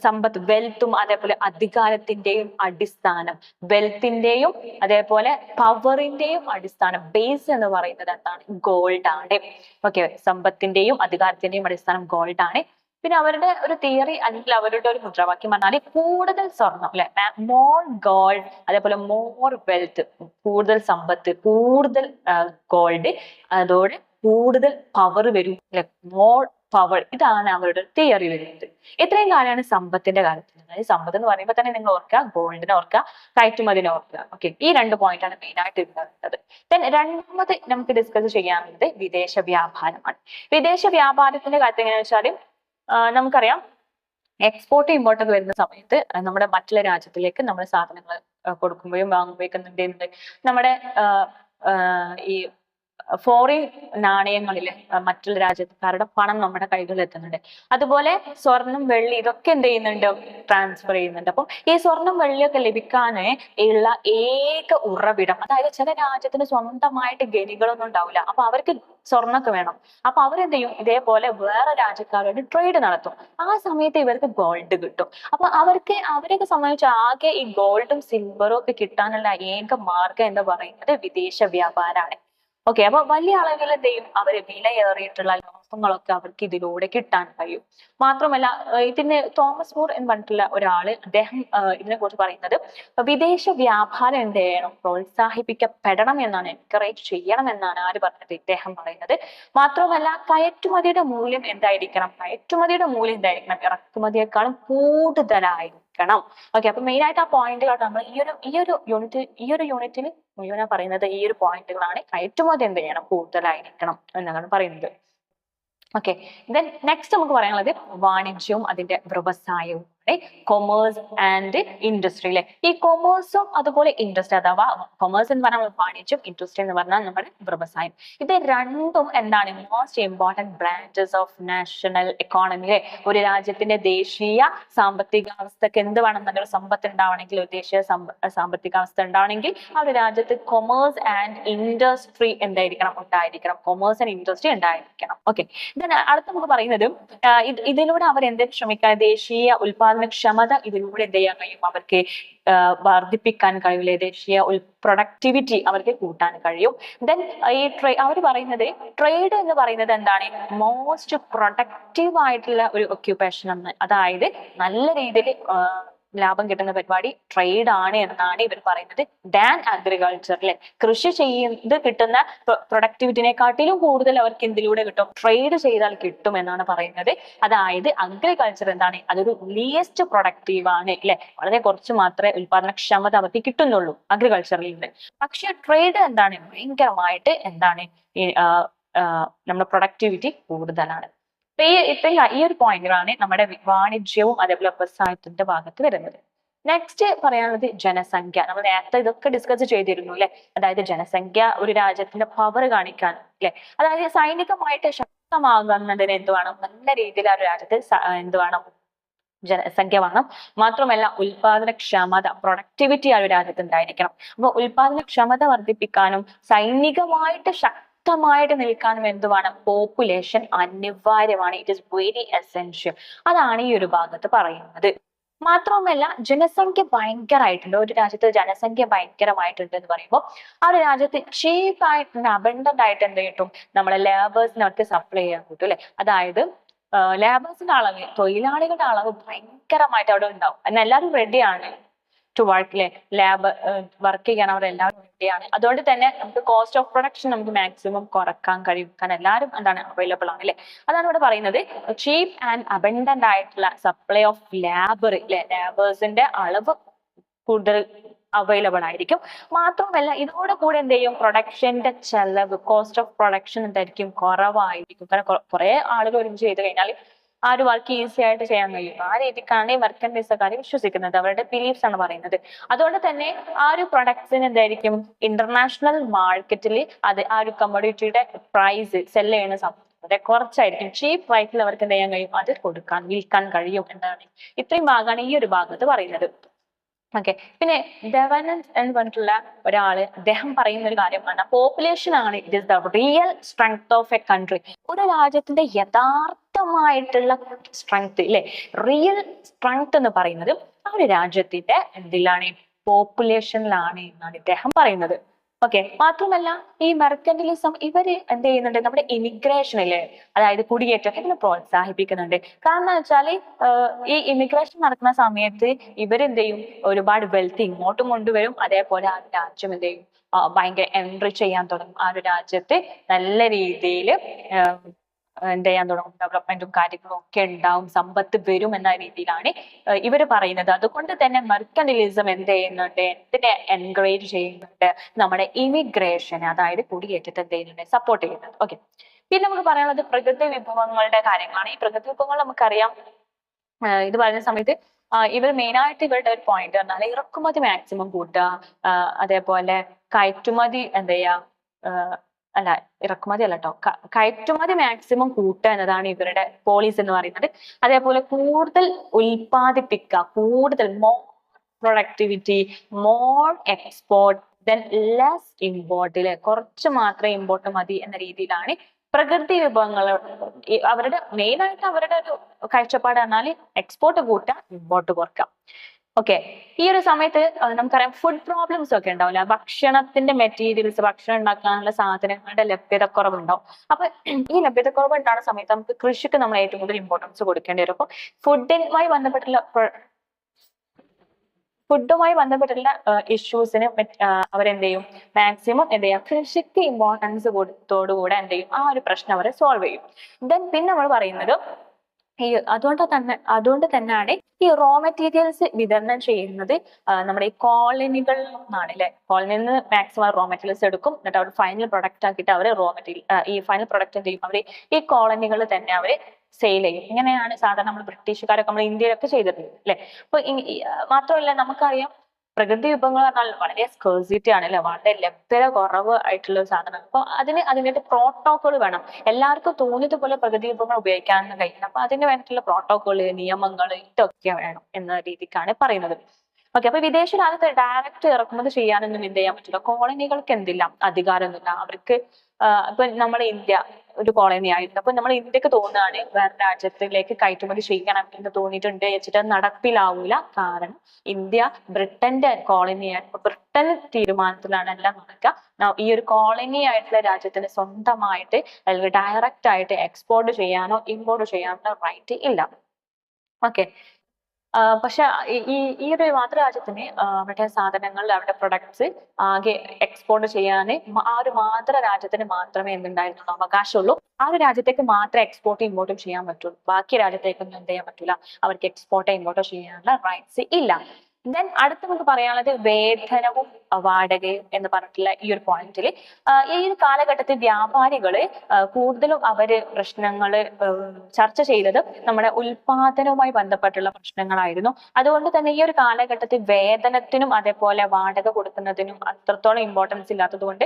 സമ്പത്ത്, വെൽത്തും അതേപോലെ അധികാരത്തിന്റെയും അടിസ്ഥാനം, വെൽത്തിന്റെയും അതേപോലെ പവറിന്റെയും അടിസ്ഥാനം, ബേസ് എന്ന് പറയുന്നത് എന്താണ്, ഗോൾഡ് ആണ്. ഓക്കെ, സമ്പത്തിന്റെയും അധികാരത്തിന്റെയും അടിസ്ഥാനം ഗോൾഡ് ആണ്. പിന്നെ അവരുടെ ഒരു തിയറി അല്ലെങ്കിൽ അവരുടെ ഒരു മുദ്രാവാക്യം പറഞ്ഞാൽ കൂടുതൽ സ്വർണം അല്ലെ, മോർ ഗോൾഡ്, അതേപോലെ മോർ വെൽത്ത്, കൂടുതൽ സമ്പത്ത്, കൂടുതൽ ഗോൾഡ്, അതോടെ കൂടുതൽ പവർ വരും അല്ലെ, മോർ പവർ. ഇതാണ് അവരുടെ തിയറി വരുന്നത്. ഇത്രയും കാര്യമാണ് സമ്പത്തിന്റെ കാര്യത്തിൽ. അതായത് സമ്പത്ത് എന്ന് പറയുമ്പോൾ തന്നെ നിങ്ങൾ ഓർക്കുക, ഗോൾഡിനെ ഓർക്കുക, കയറ്റുമതിനെ ഓർക്കുക. ഓക്കെ, ഈ 2 പോയിന്റ് ആണ് മെയിൻ ആയിട്ട് വരുന്നത്. ദെൻ രണ്ടാമത് നമുക്ക് ഡിസ്കസ് ചെയ്യാനുള്ളത് വിദേശ വ്യാപാരമാണ്. വിദേശ വ്യാപാരത്തിന്റെ കാര്യത്തിൽ എങ്ങനെയാണെന്ന് വെച്ചാൽ, നമുക്കറിയാം എക്സ്പോർട്ട് ഇമ്പോർട്ട് ഒക്കെ വരുന്ന സമയത്ത് നമ്മുടെ മറ്റുള്ള രാജ്യത്തിലേക്ക് നമ്മുടെ സാധനങ്ങൾ കൊടുക്കുമ്പോഴും വാങ്ങുമ്പോഴൊക്കെ എന്ത് ചെയ്യുന്നുണ്ട്, നമ്മുടെ ഈ ഫോറിൻ നാണയങ്ങളില് മറ്റുള്ള രാജ്യക്കാരുടെ പണം നമ്മുടെ കൈകളിൽ എത്തുന്നുണ്ട്. അതുപോലെ സ്വർണം, വെള്ളി, ഇതൊക്കെ എന്ത് ചെയ്യുന്നുണ്ട്, ട്രാൻസ്ഫർ ചെയ്യുന്നുണ്ട്. അപ്പം ഈ സ്വർണം, വെള്ളിയൊക്കെ ലഭിക്കാൻ ഉള്ള ഏക ഉറവിടം, അതായത് ചില രാജ്യത്തിന് സ്വന്തമായിട്ട് ഖനികളൊന്നും ഉണ്ടാവില്ല. അപ്പൊ അവർക്ക് സ്വർണ്ണൊക്കെ വേണം. അപ്പൊ അവരെന്ത് ചെയ്യും, ഇതേപോലെ വേറെ രാജ്യക്കാരോട് ട്രേഡ് നടത്തും. ആ സമയത്ത് ഇവർക്ക് ഗോൾഡ് കിട്ടും. അപ്പൊ അവരൊക്കെ സംബന്ധിച്ച് ആകെ ഈ ഗോൾഡും സിൽവറും ഒക്കെ കിട്ടാനുള്ള ഏക മാർഗം എന്ന് പറയുന്നത് വിദേശ വ്യാപാരമാണ്. ഓക്കെ, അപ്പൊ വലിയ അളവിൽ എന്ത് ചെയ്യും, അവര് വിലയേറിയിട്ടുള്ള ലോഹങ്ങളൊക്കെ അവർക്ക് ഇതിലൂടെ കിട്ടാൻ കഴിയും. മാത്രമല്ല ഇതിന് തോമസ് മൂർ എന്ന് പറഞ്ഞിട്ടുള്ള ഒരാള്, അദ്ദേഹം ഇതിനെ കുറിച്ച് പറയുന്നത് വിദേശ വ്യാപാരം എന്ത് ചെയ്യണം, പ്രോത്സാഹിപ്പിക്കപ്പെടണം എന്നാണ്, എൻകറേജ് ചെയ്യണം എന്നാണ് ആര് പറഞ്ഞത്, ഇദ്ദേഹം പറയുന്നത്. മാത്രമല്ല കയറ്റുമതിയുടെ മൂല്യം എന്തായിരിക്കണം, ഇറക്കുമതിയേക്കാളും കൂടുതലായിരിക്കണം. ഓക്കെ, അപ്പൊ മെയിൻ ആയിട്ട് ആ പോയിന്റുകൾ നമ്മൾ ഈ ഒരു യൂണിറ്റിൽ മുഴുവൻ പറയുന്നത് ഈ ഒരു പോയിന്റുകളാണ്. കയറ്റുമതി എന്ത് ചെയ്യണം, കൂടുതലായിരിക്കണം എന്നാണ് പറയുന്നത്. ഓക്കെ, ദെൻ നെക്സ്റ്റ് നമുക്ക് പറയാനുള്ളത് വാണിജ്യവും അതിന്റെ വ്യവസായവും, കൊമേഴ്സ് ആൻഡ് ഇൻഡസ്ട്രി അല്ലെ. ഈ കൊമേഴ്സും അതുപോലെ ഇൻഡസ്ട്രി, അഥവാ കൊമേഴ്സ് എന്ന് പറഞ്ഞാൽ വാണിജ്യം, ഇൻഡസ്ട്രി എന്ന് പറഞ്ഞാൽ നമ്മുടെ വ്യവസായം. ഇത് രണ്ടും എന്താണ്, most important branches of national എക്കോണമിയിലെ. ഒരു രാജ്യത്തിന്റെ ദേശീയ സാമ്പത്തികാവസ്ഥക്ക് എന്ത് വേണം, നല്ലൊരു സമ്പത്ത് ഉണ്ടാവണമെങ്കിൽ, ഒരു ദേശീയ സാമ്പത്തികാവസ്ഥ ഉണ്ടാവണമെങ്കിൽ ആ ഒരു രാജ്യത്ത് കൊമേഴ്സ് ആൻഡ് ഇൻഡസ്ട്രി എന്തായിരിക്കണം, ഉണ്ടായിരിക്കണം. കൊമേഴ്സ് ആൻഡ് ഇൻഡസ്ട്രി ഉണ്ടായിരിക്കണം. ഓക്കെ, അടുത്ത് നമുക്ക് പറയുന്നത് ഇതിലൂടെ അവർ എന്തിനു ശ്രമിക്കുക, ദേശീയ ഉൽപാദനക്ഷമത ഇതിലൂടെ എന്ത് ചെയ്യാൻ കഴിയും, അവർക്ക് വർദ്ധിപ്പിക്കാൻ കഴിയില്ലേ, ദേശീയ പ്രൊഡക്ടിവിറ്റി അവർക്ക് കൂട്ടാൻ കഴിയും. ദെൻ ഈ അവർ പറയുന്നത് ട്രേഡ് എന്ന് പറയുന്നത് എന്താണ്, മോസ്റ്റ് പ്രൊഡക്റ്റീവ് ആയിട്ടുള്ള ഒരു ഒക്യുപ്പേഷൻ എന്ന്, അതായത് നല്ല രീതിയിൽ ലാഭം കിട്ടുന്ന പരിപാടി ട്രേഡ് ആണ് എന്നാണ് ഇവർ പറയുന്നത്. ദാൻ അഗ്രികൾച്ചർ അല്ലെ, കൃഷി ചെയ്ത് കിട്ടുന്ന പ്രൊഡക്ടിവിറ്റിനെക്കാട്ടിലും കൂടുതൽ അവർക്ക് എന്തിലൂടെ കിട്ടും, ട്രേഡ് ചെയ്താൽ കിട്ടും എന്നാണ് പറയുന്നത്. അതായത് അഗ്രികൾച്ചർ എന്താണ്, അതൊരു ലീസ്റ്റ് പ്രൊഡക്റ്റീവ് ആണ് അല്ലെ, വളരെ കുറച്ച് മാത്രമേ ഉൽപാദനക്ഷമത അവർക്ക് കിട്ടുന്നുള്ളൂ അഗ്രികൾച്ചറിൽ നിന്ന്. പക്ഷെ ട്രേഡ് എന്താണ്, ഭയങ്കരമായിട്ട് എന്താണ്, നമ്മുടെ പ്രൊഡക്ടിവിറ്റി കൂടുതലാണ്. ഈ ഒരു പോയിന്റുകളാണ് നമ്മുടെ വാണിജ്യവും അതേപോലെ വ്യവസായത്തിന്റെ ഭാഗത്ത് വരുന്നത്. നെക്സ്റ്റ് പറയാനുള്ളത് ജനസംഖ്യ. നമ്മൾ നേരത്തെ ഇതൊക്കെ ഡിസ്കസ് ചെയ്തിരുന്നു അല്ലെ. അതായത് ജനസംഖ്യ ഒരു രാജ്യത്തിന്റെ പവർ കാണിക്കാൻ അല്ലെ, അതായത് സൈനികമായിട്ട് ശക്തമാകുന്നതിന് എന്ത് വേണം, നല്ല രീതിയിൽ ആ ഒരു രാജ്യത്ത് എന്ത് വേണം, ജനസംഖ്യ വേണം. മാത്രമല്ല ഉൽപാദനക്ഷമത, പ്രൊഡക്ടിവിറ്റി ആ ഒരു രാജ്യത്ത് ഉണ്ടായിരിക്കണം. അപ്പൊ ഉൽപാദനക്ഷമത വർദ്ധിപ്പിക്കാനും സൈനികമായിട്ട് ശക്തമായിട്ട് നിൽക്കാനും എന്ത് വേണം, പോപ്പുലേഷൻ അനിവാര്യമാണ്. It is very essential. അതാണ് ഈ ഒരു ഭാഗത്ത് പറയുന്നത്. മാത്രവുമല്ല ജനസംഖ്യ ഭയങ്കരമായിട്ടുണ്ട്, ഒരു രാജ്യത്ത് ജനസംഖ്യ ഭയങ്കരമായിട്ടുണ്ട് എന്ന് പറയുമ്പോൾ ആ ഒരു രാജ്യത്ത് ചീപ്പായിട്ട് അബണ്ടന്റ് ആയിട്ട് എന്ത് കിട്ടും, നമ്മളെ ലേബേഴ്സിന് അവർക്ക് സപ്ലൈ ചെയ്യാൻ കിട്ടും അല്ലെ. അതായത് ലേബേഴ്സിന്റെ അളവ്, തൊഴിലാളികളുടെ അളവ് ഭയങ്കരമായിട്ട് അവിടെ ഉണ്ടാവും. എന്നാൽ എല്ലാവരും റെഡിയാണ് ടു വർക്ക് അല്ലെ, വർക്ക് ചെയ്യാൻ അവർ എല്ലാവരും റെഡിയാണ്. അതുകൊണ്ട് തന്നെ നമുക്ക് കോസ്റ്റ് ഓഫ് പ്രൊഡക്ഷൻ നമുക്ക് മാക്സിമം കുറക്കാൻ കഴിയും, കാരണം എല്ലാവരും എന്താണ്, അവൈലബിൾ ആണ് അല്ലെ. അതാണ് ഇവിടെ പറയുന്നത്, ചീപ്പ് ആൻഡ് അബണ്ടന്റ് ആയിട്ടുള്ള സപ്ലൈ ഓഫ് ലേബർ അല്ലെ, ലേബേഴ്സിന്റെ അളവ് കൂടുതൽ അവൈലബിൾ ആയിരിക്കും. മാത്രമല്ല ഇതോടെ കൂടെ എന്ത് ചെയ്യും, പ്രൊഡക്ഷന്റെ ചെലവ്, കോസ്റ്റ് ഓഫ് പ്രൊഡക്ഷൻ എന്തായിരിക്കും, കുറവായിരിക്കും. കാരണം കുറെ ആളുകൾ ഒരുമിച്ച് ചെയ്ത് കഴിഞ്ഞാൽ ആ ഒരു വർക്ക് ഈസി ആയിട്ട് ചെയ്യാൻ കഴിയും. ആ രീതിക്കാണ് ഈ മെർക്കന്റൈസക്കാർ വിശ്വസിക്കുന്നത്, അവരുടെ ബിലീഫ്സ് ആണ് പറയുന്നത്. അതുകൊണ്ട് തന്നെ ആ ഒരു പ്രൊഡക്ട്സിന് എന്തായിരിക്കും, ഇന്റർനാഷണൽ മാർക്കറ്റിൽ അത് ആ ഒരു കമ്മോഡിറ്റിയുടെ പ്രൈസ് സെല് ചെയ്യുന്ന സമയത്ത് കുറച്ചായിരിക്കും. ചീപ്പ് പ്രൈസിൽ അവർക്ക് എന്ത് ചെയ്യാൻ കഴിയും, അത് വിൽക്കാൻ കഴിയും എന്നാണ്. ഇത്രയും ഭാഗമാണ് ഈ ഒരു ഭാഗത്ത് പറയുന്നത്. ഓക്കെ, പിന്നെ ഡെവനൻസ് എന്ന് പറഞ്ഞിട്ടുള്ള ഒരാള്, അദ്ദേഹം പറയുന്ന ഒരു കാര്യമാണ്, പോപ്പുലേഷൻ ആണ് it is the real strength of A country. ഒരു രാജ്യത്തിന്റെ യഥാർത്ഥമായിട്ടുള്ള സ്ട്രെങ്ത് ഇല്ലേ, റിയൽ സ്ട്രെങ്ത് എന്ന് പറയുന്നത് ആ ഒരു രാജ്യത്തിന്റെ എന്തിലാണ്, പോപ്പുലേഷനിലാണ് എന്നാണ് ഇദ്ദേഹം പറയുന്നത്. ഓക്കെ, മാത്രമല്ല ഈ മെർക്കന്റലിസം ഇവര് എന്ത് ചെയ്യുന്നുണ്ട്, നമ്മുടെ ഇമിഗ്രേഷൻ ഇല്ലേ, അതായത് കുടിയേറ്റം, ഇതിനെ പ്രോത്സാഹിപ്പിക്കുന്നുണ്ട്. കാരണം എന്ന് വെച്ചാല് ഈ ഇമിഗ്രേഷൻ നടക്കുന്ന സമയത്ത് ഇവരെന്ത് ചെയ്യും, ഒരുപാട് വെൽത്ത് ഇങ്ങോട്ടും കൊണ്ടുവരും. അതേപോലെ ആ രാജ്യം എന്ത് ചെയ്യും, ഭയങ്കര എൻട്രി ചെയ്യാൻ തുടങ്ങും. ആ ഒരു രാജ്യത്ത് നല്ല രീതിയിൽ എന്ത് ചെയ്യാൻ തുടങ്ങും, ഡെവലപ്മെന്റും കാര്യങ്ങളും ഒക്കെ ഉണ്ടാവും, സമ്പത്ത് വരും എന്ന രീതിയിലാണ് ഇവര് പറയുന്നത്. അതുകൊണ്ട് തന്നെ മെർക്കന്റലിസം എന്ത് ചെയ്യുന്നുണ്ട്, എന്തിനെ എൻകറേജ് ചെയ്യുന്നുണ്ട്, നമ്മുടെ ഇമിഗ്രേഷനെ, അതായത് കുടിയേറ്റത്തെ എന്ത് ചെയ്യുന്നുണ്ട്, സപ്പോർട്ട് ചെയ്യുന്നുണ്ട്. ഓക്കെ, പിന്നെ നമുക്ക് പറയാനുള്ളത് പ്രകൃതി വിഭവങ്ങളുടെ കാര്യങ്ങളാണ്. ഈ പ്രകൃതി വിഭവങ്ങൾ നമുക്കറിയാം, ഇത് പറയുന്ന സമയത്ത് ഇവർ മെയിൻ ആയിട്ട് ഇവരുടെ ഒരു പോയിന്റ് പറഞ്ഞാൽ ഇറക്കുമതി മാക്സിമം കൂട്ടുക, അതേപോലെ കയറ്റുമതി എന്ത് ചെയ്യാ, അല്ല ഇറക്കുമതി അല്ല കേട്ടോ, കയറ്റുമതി മാക്സിമം കൂട്ടുക എന്നതാണ് ഇവരുടെ പോളിസി എന്ന് പറയുന്നത്. അതേപോലെ കൂടുതൽ ഉൽപ്പാദിപ്പിക്കുക, കൂടുതൽ more productivity, more export, then less import, അല്ലെ കുറച്ച് മാത്രമേ ഇമ്പോർട്ട് മതി എന്ന രീതിയിലാണ് പ്രകൃതി വിഭവങ്ങൾ. അവരുടെ മെയിൻ ആയിട്ട് അവരുടെ ഒരു കാഴ്ചപ്പാട് പറഞ്ഞാൽ എക്സ്പോർട്ട് കൂട്ടുക, ഇമ്പോർട്ട് കുറയ്ക്കുക. ഓക്കെ, ഈ ഒരു സമയത്ത് നമുക്കറിയാം ഫുഡ് പ്രോബ്ലംസ് ഒക്കെ ഉണ്ടാവില്ല. ഭക്ഷണത്തിന്റെ മെറ്റീരിയൽസ്, ഭക്ഷണം ഉണ്ടാക്കാനുള്ള സാധനങ്ങളുടെ ലഭ്യതക്കുറവുണ്ടാവും. അപ്പൊ ഈ ലഭ്യതക്കുറവ് ഉണ്ടാകുന്ന സമയത്ത് നമുക്ക് കൃഷിക്ക് നമ്മൾ ഏറ്റവും കൂടുതൽ ഇമ്പോർട്ടൻസ് കൊടുക്കേണ്ടി വരും. അപ്പൊ ഫുഡിനുമായി ബന്ധപ്പെട്ടുള്ള ഇഷ്യൂസിന് അവരെന്ത് ചെയ്യും, മാക്സിമം എന്ത് ചെയ്യാം, കൃഷിക്ക് ഇമ്പോർട്ടൻസ് കൊടുത്തോടുകൂടെ എന്ത് ചെയ്യും, ആ ഒരു പ്രശ്നം അവരെ സോൾവ് ചെയ്യും. ദെൻ പിന്നെ നമ്മൾ പറയുന്നത് അതുകൊണ്ട് തന്നെയാണ് ഈ റോ മെറ്റീരിയൽസ് വിതരണം ചെയ്യുന്നത് നമ്മുടെ ഈ കോളനികളിൽ നിന്നാണ്, അല്ലെ. കോളനിയിൽ നിന്ന് മാക്സിമം റോ മെറ്റീരിയൽസ് എടുക്കും, എന്നിട്ട് അവർ ഫൈനൽ പ്രൊഡക്റ്റ് ആക്കിയിട്ട് അവർ ഈ ഫൈനൽ പ്രൊഡക്റ്റ് എന്ത് ചെയ്യും, അവർ ഈ കോളനികളിൽ തന്നെ അവര് സെയിൽ ചെയ്യും. ഇങ്ങനെയാണ് സാധാരണ നമ്മൾ ബ്രിട്ടീഷുകാരൊക്കെ നമ്മൾ ഇന്ത്യയിലൊക്കെ ചെയ്തിട്ടുണ്ട്, അല്ലെ. അപ്പൊ മാത്രമല്ല നമുക്കറിയാം പ്രകൃതി വിഭവങ്ങൾ പറഞ്ഞാൽ വളരെ സ്കേഴ്സിറ്റി ആണ്, അല്ലെ, വളരെ ലഭ്യത കുറവ് ആയിട്ടുള്ള ഒരു സാധനം. അപ്പൊ അതിന്റെ പ്രോട്ടോകോൾ വേണം. എല്ലാവർക്കും തോന്നിയതുപോലെ പ്രകൃതി വിഭവങ്ങൾ ഉപയോഗിക്കാനൊന്നും കഴിയില്ല. അപ്പൊ അതിന് വേണ്ടിയിട്ടുള്ള പ്രോട്ടോകോൾ, നിയമങ്ങൾ ഇതൊക്കെ വേണം എന്ന രീതിക്കാണ് പറയുന്നത്. ഓക്കെ, അപ്പൊ വിദേശ രാജ്യത്ത് ഡയറക്റ്റ് ഇറക്കുമതി ചെയ്യാനൊന്നും എന്ത് ചെയ്യാൻ പറ്റില്ല. കോളനികൾക്ക് എന്തില്ല, അധികാരമൊന്നുമില്ല. അവർക്ക് ഇപ്പൊ നമ്മുടെ ഇന്ത്യ ഒരു കോളനി ആയിട്ട്, അപ്പൊ നമ്മൾ ഇന്ത്യക്ക് തോന്നുകയാണ് വേറെ രാജ്യത്തിലേക്ക് കയറ്റുമതി ചെയ്യണം എന്ന് തോന്നിയിട്ടുണ്ട് വെച്ചിട്ട് അത് നടപ്പിലാവൂല. കാരണം ഇന്ത്യ ബ്രിട്ടന്റെ കോളനിയാണ്. ബ്രിട്ടൻ തീരുമാനത്തിലാണ് എല്ലാം നടക്കുക. ഈ ഒരു കോളനി ആയിട്ടുള്ള രാജ്യത്തിന് സ്വന്തമായിട്ട് അല്ലെങ്കിൽ ഡയറക്റ്റ് ആയിട്ട് എക്സ്പോർട്ട് ചെയ്യാനോ ഇമ്പോർട്ട് ചെയ്യാനോ റൈറ്റ് ഇല്ല. ഓക്കെ, പക്ഷെ ഈ ഒരു മാതൃരാജ്യത്തിന് അവരുടെ സാധനങ്ങൾ, അവരുടെ പ്രൊഡക്ട്സ് ആകെ എക്സ്പോർട്ട് ചെയ്യാൻ ആ ഒരു മാതൃരാജ്യത്തിന് മാത്രമേ എന്തുണ്ടായിരുന്നുള്ളൂ, അവകാശമുള്ളൂ. ആ ഒരു രാജ്യത്തേക്ക് മാത്രമേ എക്സ്പോർട്ടും ഇമ്പോർട്ടും ചെയ്യാൻ പറ്റുള്ളൂ. ബാക്കി രാജ്യത്തേക്കൊന്നും എന്ത് ചെയ്യാൻ പറ്റൂല, അവർക്ക് എക്സ്പോർട്ടോ ഇമ്പോർട്ടോ ചെയ്യാനുള്ള റൈറ്റ്സ് ഇല്ല. ദെൻ അടുത്ത് നമുക്ക് പറയാനുള്ളത് വേതനവും വാടകയും എന്ന് പറഞ്ഞിട്ടുള്ള ഈ ഒരു പോയിന്റിൽ ഈ ഒരു കാലഘട്ടത്തിൽ വ്യാപാരികള് കൂടുതലും അവര് പ്രശ്നങ്ങള് ചർച്ച ചെയ്തത് നമ്മുടെ ഉൽപാദനവുമായി ബന്ധപ്പെട്ടുള്ള പ്രശ്നങ്ങളായിരുന്നു. അതുകൊണ്ട് തന്നെ ഈ ഒരു കാലഘട്ടത്തിൽ വേതനത്തിനും അതേപോലെ വാടക കൊടുക്കുന്നതിനും അത്രത്തോളം ഇമ്പോർട്ടൻസ് ഇല്ലാത്തത് കൊണ്ട്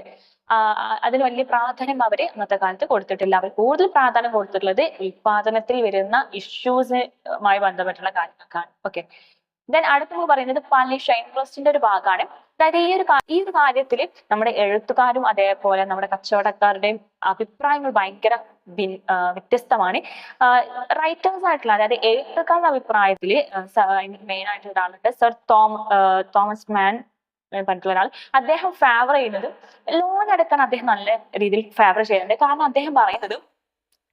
അതിന് വലിയ പ്രാധാന്യം അവര് അന്നത്തെ കാലത്ത് കൊടുത്തിട്ടില്ല. അവർ കൂടുതൽ പ്രാധാന്യം കൊടുത്തിട്ടുള്ളത് ഉൽപാദനത്തിൽ വരുന്ന ഇഷ്യൂസുമായി ബന്ധപ്പെട്ടുള്ള കാര്യങ്ങൾക്കാണ്. ഓക്കെ, ദെൻ അടുത്ത് പറയുന്നത് പലിശ, ഇൻട്രസ്റ്റിന്റെ ഒരു ഭാഗമാണ്. അതായത് ഈ ഒരു കാര്യത്തിൽ നമ്മുടെ എഴുത്തുകാരും അതേപോലെ നമ്മുടെ കച്ചവടക്കാരുടെയും അഭിപ്രായങ്ങൾ ഭയങ്കര വ്യത്യസ്തമാണ്. റൈറ്റേഴ്സ് ആയിട്ടുള്ള, അതായത് എഴുത്തുകാരുടെ അഭിപ്രായത്തിൽ മെയിൻ ആയിട്ട് ഒരാളുണ്ട്, സർ തോമസ് മാൻ പറഞ്ഞിട്ടുള്ള ഒരാൾ. അദ്ദേഹം ഫേവർ ചെയ്യുന്നത് ലോൺ എടുക്കാൻ അദ്ദേഹം നല്ല രീതിയിൽ ഫേവർ ചെയ്യുന്നുണ്ട്. കാരണം അദ്ദേഹം പറയുന്നത്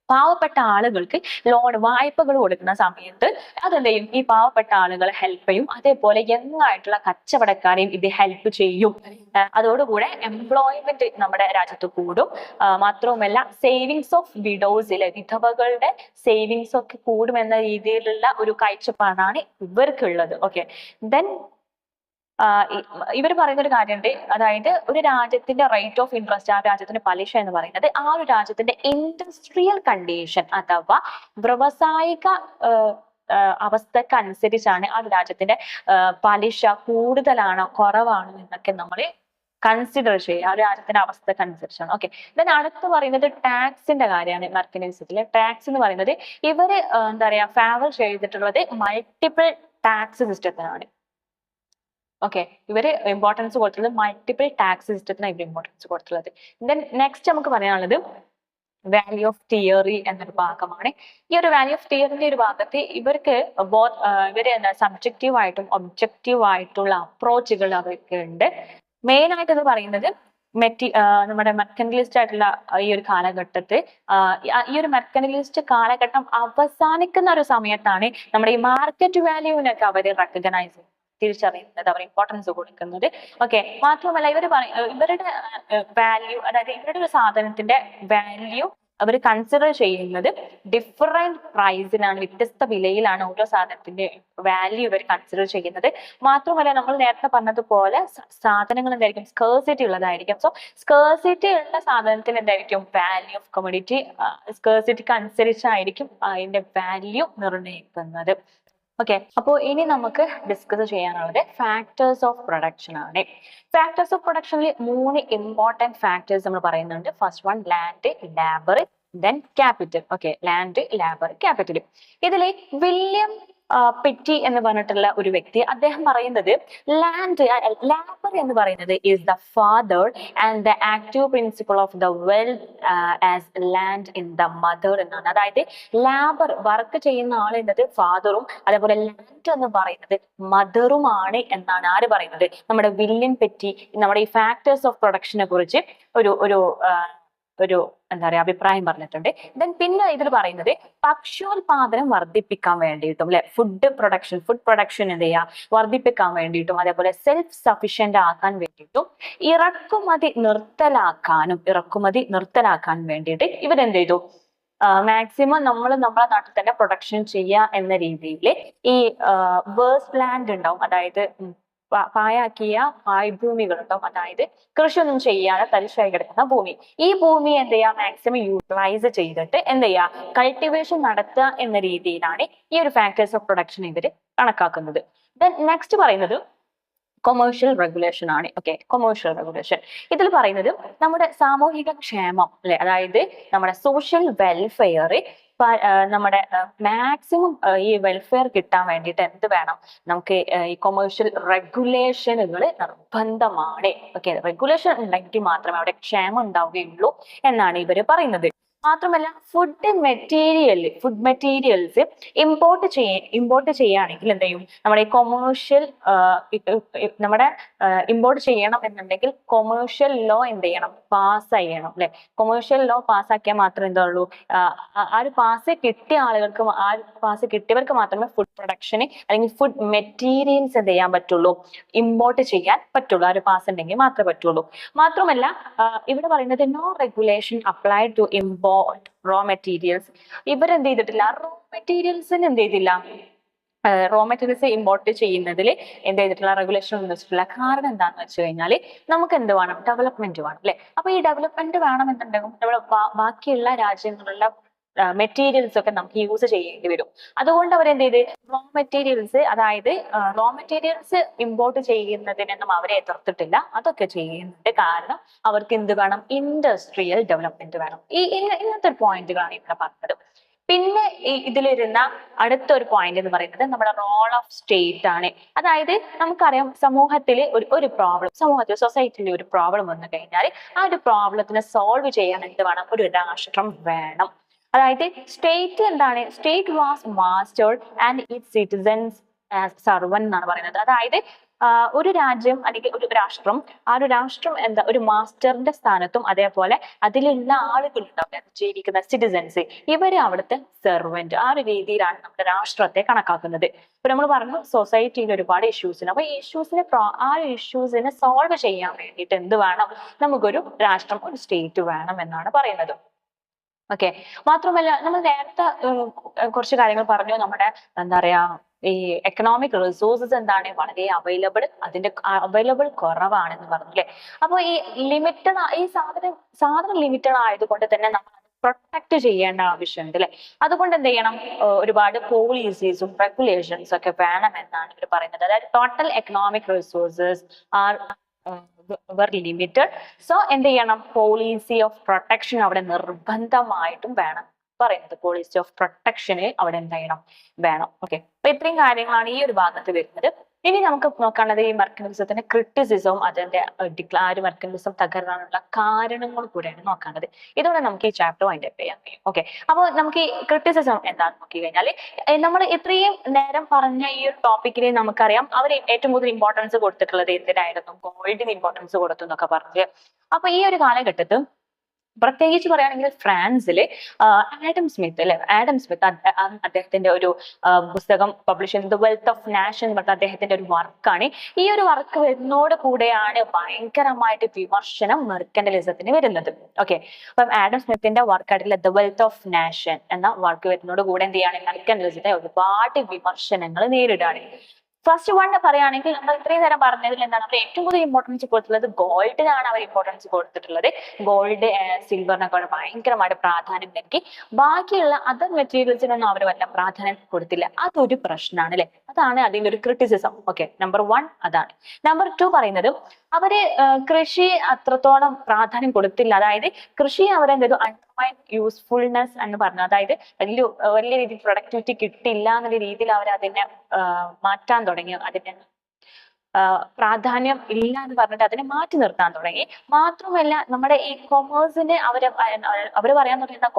പാവപ്പെട്ട ആളുകൾക്ക് വായ്പകൾ കൊടുക്കുന്ന സമയത്ത് അതെന്ത് ചെയ്യും, ഈ പാവപ്പെട്ട ആളുകളെ ഹെൽപ്പ് ചെയ്യും. അതേപോലെ യങ് ആയിട്ടുള്ള കച്ചവടക്കാരെയും ഇത് ഹെൽപ്പ് ചെയ്യും. അതോടുകൂടെ എംപ്ലോയ്മെന്റ് നമ്മുടെ രാജ്യത്ത് കൂടും. മാത്രവുമല്ല സേവിങ്സ് ഓഫ് വിഡോസിലെ വിധവകളുടെ സേവിങ്സ് ഒക്കെ കൂടുമെന്ന രീതിയിലുള്ള ഒരു കാഴ്ചപ്പാടാണ് ഇവർക്കുള്ളത്. ഓക്കെ, ദെൻ ഇവർ പറയുന്ന ഒരു കാര്യമുണ്ട്. അതായത് ഒരു രാജ്യത്തിന്റെ റേറ്റ് ഓഫ് ഇൻട്രസ്റ്റ്, ആ രാജ്യത്തിന്റെ പലിശ എന്ന് പറയുന്നത് ആ ഒരു രാജ്യത്തിന്റെ ഇൻഡസ്ട്രിയൽ കണ്ടീഷൻ അഥവാ വ്യവസായിക അവസ്ഥക്ക് അനുസരിച്ചാണ് ആ ഒരു രാജ്യത്തിന്റെ പലിശ കൂടുതലാണോ കുറവാണോ എന്നൊക്കെ നമ്മൾ കൺസിഡർ ചെയ്യുക. ആ ഒരു രാജ്യത്തിന്റെ അവസ്ഥക്ക് അനുസരിച്ചാണ്. ഓക്കെ, ദെൻ അടുത്ത് പറയുന്നത് ടാക്സിന്റെ കാര്യമാണ്. മെർക്കനൈസത്തിലെ ടാക്സ് എന്ന് പറയുന്നത് ഇവര് എന്താ പറയാ ഫേവർ ചെയ്തിട്ടുള്ളത് മൾട്ടിപ്പിൾ ടാക്സ് സിസ്റ്റത്തിനാണ്. ഓക്കെ, ഇവര് ഇമ്പോർട്ടൻസ് കൊടുത്തുള്ളത് മൾട്ടിപ്പിൾ ടാക്സ് സിസ്റ്റത്തിനാണ് ഇവർ ഇമ്പോർട്ടൻസ് കൊടുത്തുള്ളത്. ദെൻ നെക്സ്റ്റ് നമുക്ക് പറയാനുള്ളത് വാല്യൂ ഓഫ് തിയറി എന്നൊരു ഭാഗമാണ്. ഈ ഒരു വാല്യൂ ഓഫ് തിയറിന്റെ ഒരു ഭാഗത്ത് ഇവര് എന്താ സബ്ജക്റ്റീവ് ആയിട്ടും ഒബ്ജക്റ്റീവ് ആയിട്ടുള്ള അപ്രോച്ചുകൾ അവർക്ക് ഉണ്ട്. മെയിൻ ആയിട്ട് ഇത് പറയുന്നത് നമ്മുടെ മെർക്കന്റലിസ്റ്റ് ആയിട്ടുള്ള ഈ ഒരു കാലഘട്ടത്തിൽ ഈ ഒരു മെർക്കന്റലിസ്റ്റ് കാലഘട്ടം അവസാനിക്കുന്ന ഒരു സമയത്താണ് നമ്മുടെ ഈ മാർക്കറ്റ് വാല്യൂവിനൊക്കെ അവര് റെക്കഗ്നൈസ് തിരിച്ചറിയുന്നത്, അവർ ഇമ്പോർട്ടൻസ് കൊടുക്കുന്നത്. ഓക്കെ, മാത്രമല്ല ഇവരുടെ വാല്യൂ, അതായത് ഇവരുടെ ഒരു സാധനത്തിന്റെ വാല്യൂ അവർ കൺസിഡർ ചെയ്യുന്നത് ഡിഫറെന്റ് പ്രൈസിലാണ്, വ്യത്യസ്ത വിലയിലാണ് ഓരോ സാധനത്തിന്റെ വാല്യൂ ഇവർ കൺസിഡർ ചെയ്യുന്നത്. മാത്രമല്ല നമ്മൾ നേരത്തെ പറഞ്ഞതുപോലെ സാധനങ്ങൾ എന്തായിരിക്കും, സ്കേഴ്സിറ്റി ഉള്ളതായിരിക്കും. സോ സ്കേഴ്സിറ്റി ഉള്ള സാധനത്തിന് എന്തായിരിക്കും വാല്യൂ ഓഫ് കമ്മോഡിറ്റി, സ്കേഴ്സിറ്റിക്ക് അനുസരിച്ചായിരിക്കും അതിന്റെ വാല്യൂ നിർണ്ണയിക്കുന്നത്. ഓക്കെ, അപ്പോൾ ഇനി നമുക്ക് ഡിസ്കസ് ചെയ്യാനുള്ളത് ഫാക്ടേഴ്സ് ഓഫ് പ്രൊഡക്ഷൻ ആണ്. ഫാക്ടേഴ്സ് ഓഫ് പ്രൊഡക്ഷനിൽ 3 ഇമ്പോർട്ടൻറ്റ് ഫാക്ടേഴ്സ് നമ്മൾ പറയുന്നുണ്ട്. First one land, labour, then capital. Okay, land, labour, capital. ഇതിൽ വില്യം പെറ്റി എന്ന് പറഞ്ഞിട്ടുള്ള ഒരു വ്യക്തി അദ്ദേഹം പറയുന്നത് ലാബർ എന്ന് പറയുന്നത് is the father and the active principle of the wealth as land in the mother എന്നാണ്. അതായത് ലാബർ വർക്ക് ചെയ്യുന്ന ആൾ എന്നത് ഫാദറും അതേപോലെ ലാൻഡ് എന്ന് പറയുന്നത് മദറുമാണ് എന്നാണ് ആര് പറയുന്നത്, നമ്മുടെ വില്യം പെറ്റി നമ്മുടെ ഈ ഫാക്ടേഴ്സ് ഓഫ് പ്രൊഡക്ഷനെ കുറിച്ച് ഒരു ഒരു ഒരു എന്താ പറയാ അഭിപ്രായം പറഞ്ഞിട്ടുണ്ട്. ദെൻ പിന്നെ ഇതിൽ പറയുന്നത് ഭക്ഷ്യോൽപാദനം വർദ്ധിപ്പിക്കാൻ വേണ്ടിയിട്ടും അല്ലെ ഫുഡ് പ്രൊഡക്ഷൻ എന്ത് ചെയ്യാ വർദ്ധിപ്പിക്കാൻ വേണ്ടിയിട്ടും അതേപോലെ സെൽഫ് സഫിഷ്യന്റ് ആക്കാൻ വേണ്ടിയിട്ടും ഇറക്കുമതി നിർത്തലാക്കാൻ വേണ്ടിയിട്ട് ഇവരെന്ത് ചെയ്തു, മാക്സിമം നമ്മൾ നമ്മളെ നാട്ടിൽ തന്നെ പ്രൊഡക്ഷൻ ചെയ്യുക എന്ന രീതിയിൽ ഈ വേസ്റ്റ് ലാൻഡ് ഉണ്ടാവും, അതായത് പായാക്കിയ പായ്ഭൂമികൾ ഉണ്ടാവും, അതായത് കൃഷിയൊന്നും ചെയ്യാതെ തരിശായി കിടക്കുന്ന ഭൂമി. ഈ ഭൂമി എന്ത് ചെയ്യാ മാക്സിമം യൂട്ടിലൈസ് ചെയ്തിട്ട് എന്ത് ചെയ്യാ കൾട്ടിവേഷൻ നടത്തുക എന്ന രീതിയിലാണ് ഈ ഒരു ഫാക്ടേഴ്സ് ഓഫ് പ്രൊഡക്ഷൻ ഇവര് കണക്കാക്കുന്നത്. ദെൻ നെക്സ്റ്റ് പറയുന്നത് കൊമേഴ്ഷ്യൽ റെഗുലേഷൻ ആണ്. ഓക്കെ, കൊമേഴ്ഷ്യൽ റെഗുലേഷൻ ഇതിൽ പറയുന്നത് നമ്മുടെ സാമൂഹിക ക്ഷേമം അല്ലെ, അതായത് നമ്മുടെ സോഷ്യൽ വെൽഫെയർ നമ്മുടെ മാക്സിമം ഈ വെൽഫെയർ കിട്ടാൻ വേണ്ടിയിട്ട് എന്ത് വേണം, നമുക്ക് ഈ കൊമേഴ്ഷ്യൽ റെഗുലേഷനുകൾ നിർബന്ധമാണ്. ഓക്കെ, റെഗുലേഷൻ ഉണ്ടെങ്കിൽ മാത്രമേ അവിടെ ക്ഷേമം ഉണ്ടാവുകയുള്ളൂ എന്നാണ് ഇവര് പറയുന്നത്. മാത്രമല്ല ഫുഡ് മെറ്റീരിയൽസ് ഇമ്പോർട്ട് ചെയ്യുകയാണെങ്കിൽ എന്ത് ചെയ്യും, നമ്മുടെ ഈ കൊമേഴ്ഷ്യൽ നമ്മുടെ ഇമ്പോർട്ട് ചെയ്യണം എന്നുണ്ടെങ്കിൽ കൊമേഴ്ഷ്യൽ ലോ എന്ത് ചെയ്യണം, പാസ് ചെയ്യണം അല്ലെ. കൊമേഴ്ഷ്യൽ ലോ പാസ്സാക്കിയാൽ മാത്രമേ എന്താ ഉള്ളൂ, ആ ഒരു പാസ് കിട്ടിയ ആളുകൾക്ക് പാസ് കിട്ടിയവർക്ക് മാത്രമേ ഫുഡ് പ്രൊഡക്ഷന് അല്ലെങ്കിൽ ഫുഡ് മെറ്റീരിയൽസ് എന്ത് ചെയ്യാൻ പറ്റുള്ളൂ, ഇമ്പോർട്ട് ചെയ്യാൻ പറ്റുള്ളൂ. ആ ഒരു പാസ് ഉണ്ടെങ്കിൽ മാത്രമേ പറ്റുള്ളൂ. മാത്രമല്ല ഇവിടെ പറയുന്നത് no regulation applied to import raw materials. ഇവരെന്ത് ചെയ്തിട്ടില്ല, റോ മെറ്റീരിയൽസ് ഇമ്പോർട്ട് ചെയ്യുന്നതിൽ എന്ത് ചെയ്തിട്ടുള്ള റെഗുലേഷൻ ഒന്നും വെച്ചിട്ടില്ല. കാരണം എന്താണെന്ന് വെച്ച് കഴിഞ്ഞാൽ നമുക്ക് എന്ത് വേണം, ഡെവലപ്മെന്റ് വേണം അല്ലെ. അപ്പൊ ഈ ഡെവലപ്മെന്റ് വേണമെന്നുണ്ടെങ്കിൽ നമ്മുടെ ബാക്കിയുള്ള രാജ്യങ്ങളിലുള്ള മെറ്റീരിയൽസ് ഒക്കെ നമുക്ക് യൂസ് ചെയ്യേണ്ടി വരും. അതുകൊണ്ട് അവരെന്ത് ചെയ്ത് റോ മെറ്റീരിയൽസ് ഇമ്പോർട്ട് ചെയ്യുന്നതിനൊന്നും അവരെ എതിർത്തിട്ടില്ല. അതൊക്കെ ചെയ്യുന്നുണ്ട്. കാരണം അവർക്ക് എന്ത് വേണം, ഇൻഡസ്ട്രിയൽ ഡെവലപ്മെന്റ് വേണം. ഇങ്ങനത്തെ ഒരു പോയിന്റുകളാണ് ഇവിടെ പറഞ്ഞത്. പിന്നെ ഇതിലിരുന്ന അടുത്തൊരു പോയിന്റ് എന്ന് പറയുന്നത് നമ്മുടെ റോൾ ഓഫ് സ്റ്റേറ്റ് ആണ്. അതായത് നമുക്കറിയാം സമൂഹത്തിൽ സൊസൈറ്റിയിൽ ഒരു പ്രോബ്ലം വന്നു കഴിഞ്ഞാൽ ആ ഒരു പ്രോബ്ലത്തിനെ സോൾവ് ചെയ്യാൻ എന്ത് വേണം, ഒരു രാഷ്ട്രം വേണം. അതായത് സ്റ്റേറ്റ് എന്താണ്, state was mastered and it's citizens as servant എന്നാണ് പറയുന്നത്. അതായത് ഒരു രാജ്യം അല്ലെങ്കിൽ ഒരു രാഷ്ട്രം, ആ ഒരു രാഷ്ട്രം എന്താ ഒരു മാസ്റ്ററിന്റെ സ്ഥാനത്തും അതേപോലെ അതിലുള്ള ആളുകളുണ്ടാവും ജീവിക്കുന്ന സിറ്റിസൻസ്, ഇവര് അവിടുത്തെ സെർവന്റ്. ആ ഒരു രീതിയിലാണ് നമ്മുടെ രാഷ്ട്രത്തെ കണക്കാക്കുന്നത്. ഇപ്പൊ നമ്മൾ പറഞ്ഞു സൊസൈറ്റിയിൽ ഒരുപാട് ഇഷ്യൂസ് ഉണ്ട്. അപ്പൊ ഈ ഇഷ്യൂസിനെ സോൾവ് ചെയ്യാൻ വേണ്ടിയിട്ട് എന്ത് വേണം, നമുക്കൊരു രാഷ്ട്രം, ഒരു സ്റ്റേറ്റ് വേണം എന്നാണ് പറയുന്നത്. ഓക്കെ, മാത്രമല്ല നമ്മൾ നേരത്തെ കുറച്ച് കാര്യങ്ങൾ പറഞ്ഞു. നമ്മുടെ എന്താ പറയാ ഈ എക്കണോമിക് റിസോഴ്സസ് എന്താണ്, വളരെ അവൈലബിൾ കുറവാണെന്ന് പറഞ്ഞു അല്ലെ. അപ്പൊ ഈ സാധനം ലിമിറ്റഡ് ആയതുകൊണ്ട് തന്നെ നമ്മൾ പ്രൊട്ടക്ട് ചെയ്യേണ്ട ആവശ്യമുണ്ട് അല്ലെ. അതുകൊണ്ട് എന്ത് ചെയ്യണം, ഒരുപാട് പോളിസീസും റെഗുലേഷൻസ് ഒക്കെ വേണം എന്നാണ് ഇവർ പറയുന്നത്. അതായത് total economic resources R limited. So എന്ത് ചെയ്യണം, പോളിസി ഓഫ് പ്രൊട്ടക്ഷൻ അവിടെ നിർബന്ധമായിട്ടും വേണം പറയുന്നത്. പോളിസി ഓഫ് പ്രൊട്ടക്ഷന് അവിടെ എന്ത് ചെയ്യണം, വേണം. ഓക്കെ, അപ്പൊ ഇത്രയും കാര്യങ്ങളാണ് ഈ ഒരു ഭാഗത്ത് വരുന്നത്. ഇനി നമുക്ക് നോക്കാനുള്ളത് ഈ മെർക്കന്റിലിസത്തിന്റെ ക്രിറ്റിസിസവും അതിന്റെ മെർക്കന്റിലിസം തകരാനുള്ള കാരണങ്ങൾ കൂടെയാണ് നോക്കേണ്ടത്. ഇതോടെ നമുക്ക് ഈ ചാപ്റ്റർ വൈൻഡ് അപ്പ് ചെയ്യാൻ കഴിയും. ഓക്കെ, അപ്പോൾ നമുക്ക് ഈ ക്രിറ്റിസിസം എന്താണെന്ന് നോക്കി കഴിഞ്ഞാൽ നമ്മൾ ഇത്രയും നേരം പറഞ്ഞ ഈ ഒരു ടോപ്പിക്കിൽ നമുക്കറിയാം അവർ ഏറ്റവും കൂടുതൽ ഇമ്പോർട്ടൻസ് കൊടുത്തിട്ടുള്ളത് എന്തിനായിരുന്നു, ഗോൾഡിന് ഇമ്പോർട്ടൻസ് കൊടുത്തു എന്നൊക്കെ പറഞ്ഞ്. അപ്പൊ ഈ ഒരു കാലഘട്ടത്തിൽ പ്രത്യേകിച്ച് പറയുകയാണെങ്കിൽ ഫ്രാൻസിൽ ആഡം സ്മിത്ത് അദ്ദേഹത്തിന്റെ ഒരു പുസ്തകം പബ്ലിഷ് ചെയ്തത് വെൽത്ത് ഓഫ് നാഷൻ എന്ന് പറഞ്ഞ അദ്ദേഹത്തിന്റെ ഒരു വർക്കാണ്. ഈ ഒരു വർക്ക് വരുന്നതോട് കൂടെയാണ് ഭയങ്കരമായിട്ട് വിമർശനം മെർക്കന്റിലിസത്തിന് വരുന്നത്. ഓക്കെ, അപ്പം ആഡം സ്മിത്തിന്റെ വർക്കായിട്ടുള്ള ദ വെൽത്ത് ഓഫ് നാഷൻ എന്ന വർക്ക് വരുന്നതോട് കൂടെ എന്ത് ചെയ്യാണ്, മെർക്കന്റിലിസത്തെ ഒരുപാട് വിമർശനങ്ങൾ നേരിടുകയാണ്. ഫസ്റ്റ് വൺ പറയുകയാണെങ്കിൽ നമ്മൾ ഇത്രയും നേരം പറഞ്ഞതിൽ എന്താണ്, അവർ ഏറ്റവും കൂടുതൽ ഇമ്പോർട്ടൻസ് കൊടുത്തിട്ടുള്ളത് ഗോൾഡിനാണ്. അവർ ഇമ്പോർട്ടൻസ് കൊടുത്തിട്ടുള്ളത് ഗോൾഡ് സിൽവറിനൊക്കെ ഭയങ്കരമായിട്ട് പ്രാധാന്യം നൽകി. ബാക്കിയുള്ള അതർ മെറ്റീരിയൽസിനൊന്നും അവർ വല്ല പ്രാധാന്യം കൊടുത്തില്ല. അതൊരു പ്രശ്നമാണ് അല്ലെ. അതാണ് അതിന്റെ ഒരു ക്രിറ്റിസിസം. ഓക്കെ, നമ്പർ 1 അതാണ്. നമ്പർ 2 പറയുന്നത് അവര് കൃഷി അത്രത്തോളം പ്രാധാന്യം കൊടുത്തില്ല. അതായത് കൃഷി അവരെന്തൊരു അൺഡിഫൈൻഡ് യൂസ്ഫുൾനെസ് എന്ന് പറഞ്ഞു, അതായത് വലിയ രീതിയിൽ പ്രൊഡക്ടിവിറ്റി കിട്ടില്ല എന്നുള്ള രീതിയിൽ അവർ അതിനെ മാറ്റാൻ തുടങ്ങി. അതിന്റെ പ്രാധാന്യം ഇല്ല എന്ന് പറഞ്ഞിട്ട് അതിനെ മാറ്റി നിർത്താൻ തുടങ്ങി. മാത്രമല്ല നമ്മുടെ ഈ കൊമേഴ്സിനെ അവര് പറയാൻ തുടങ്ങിയ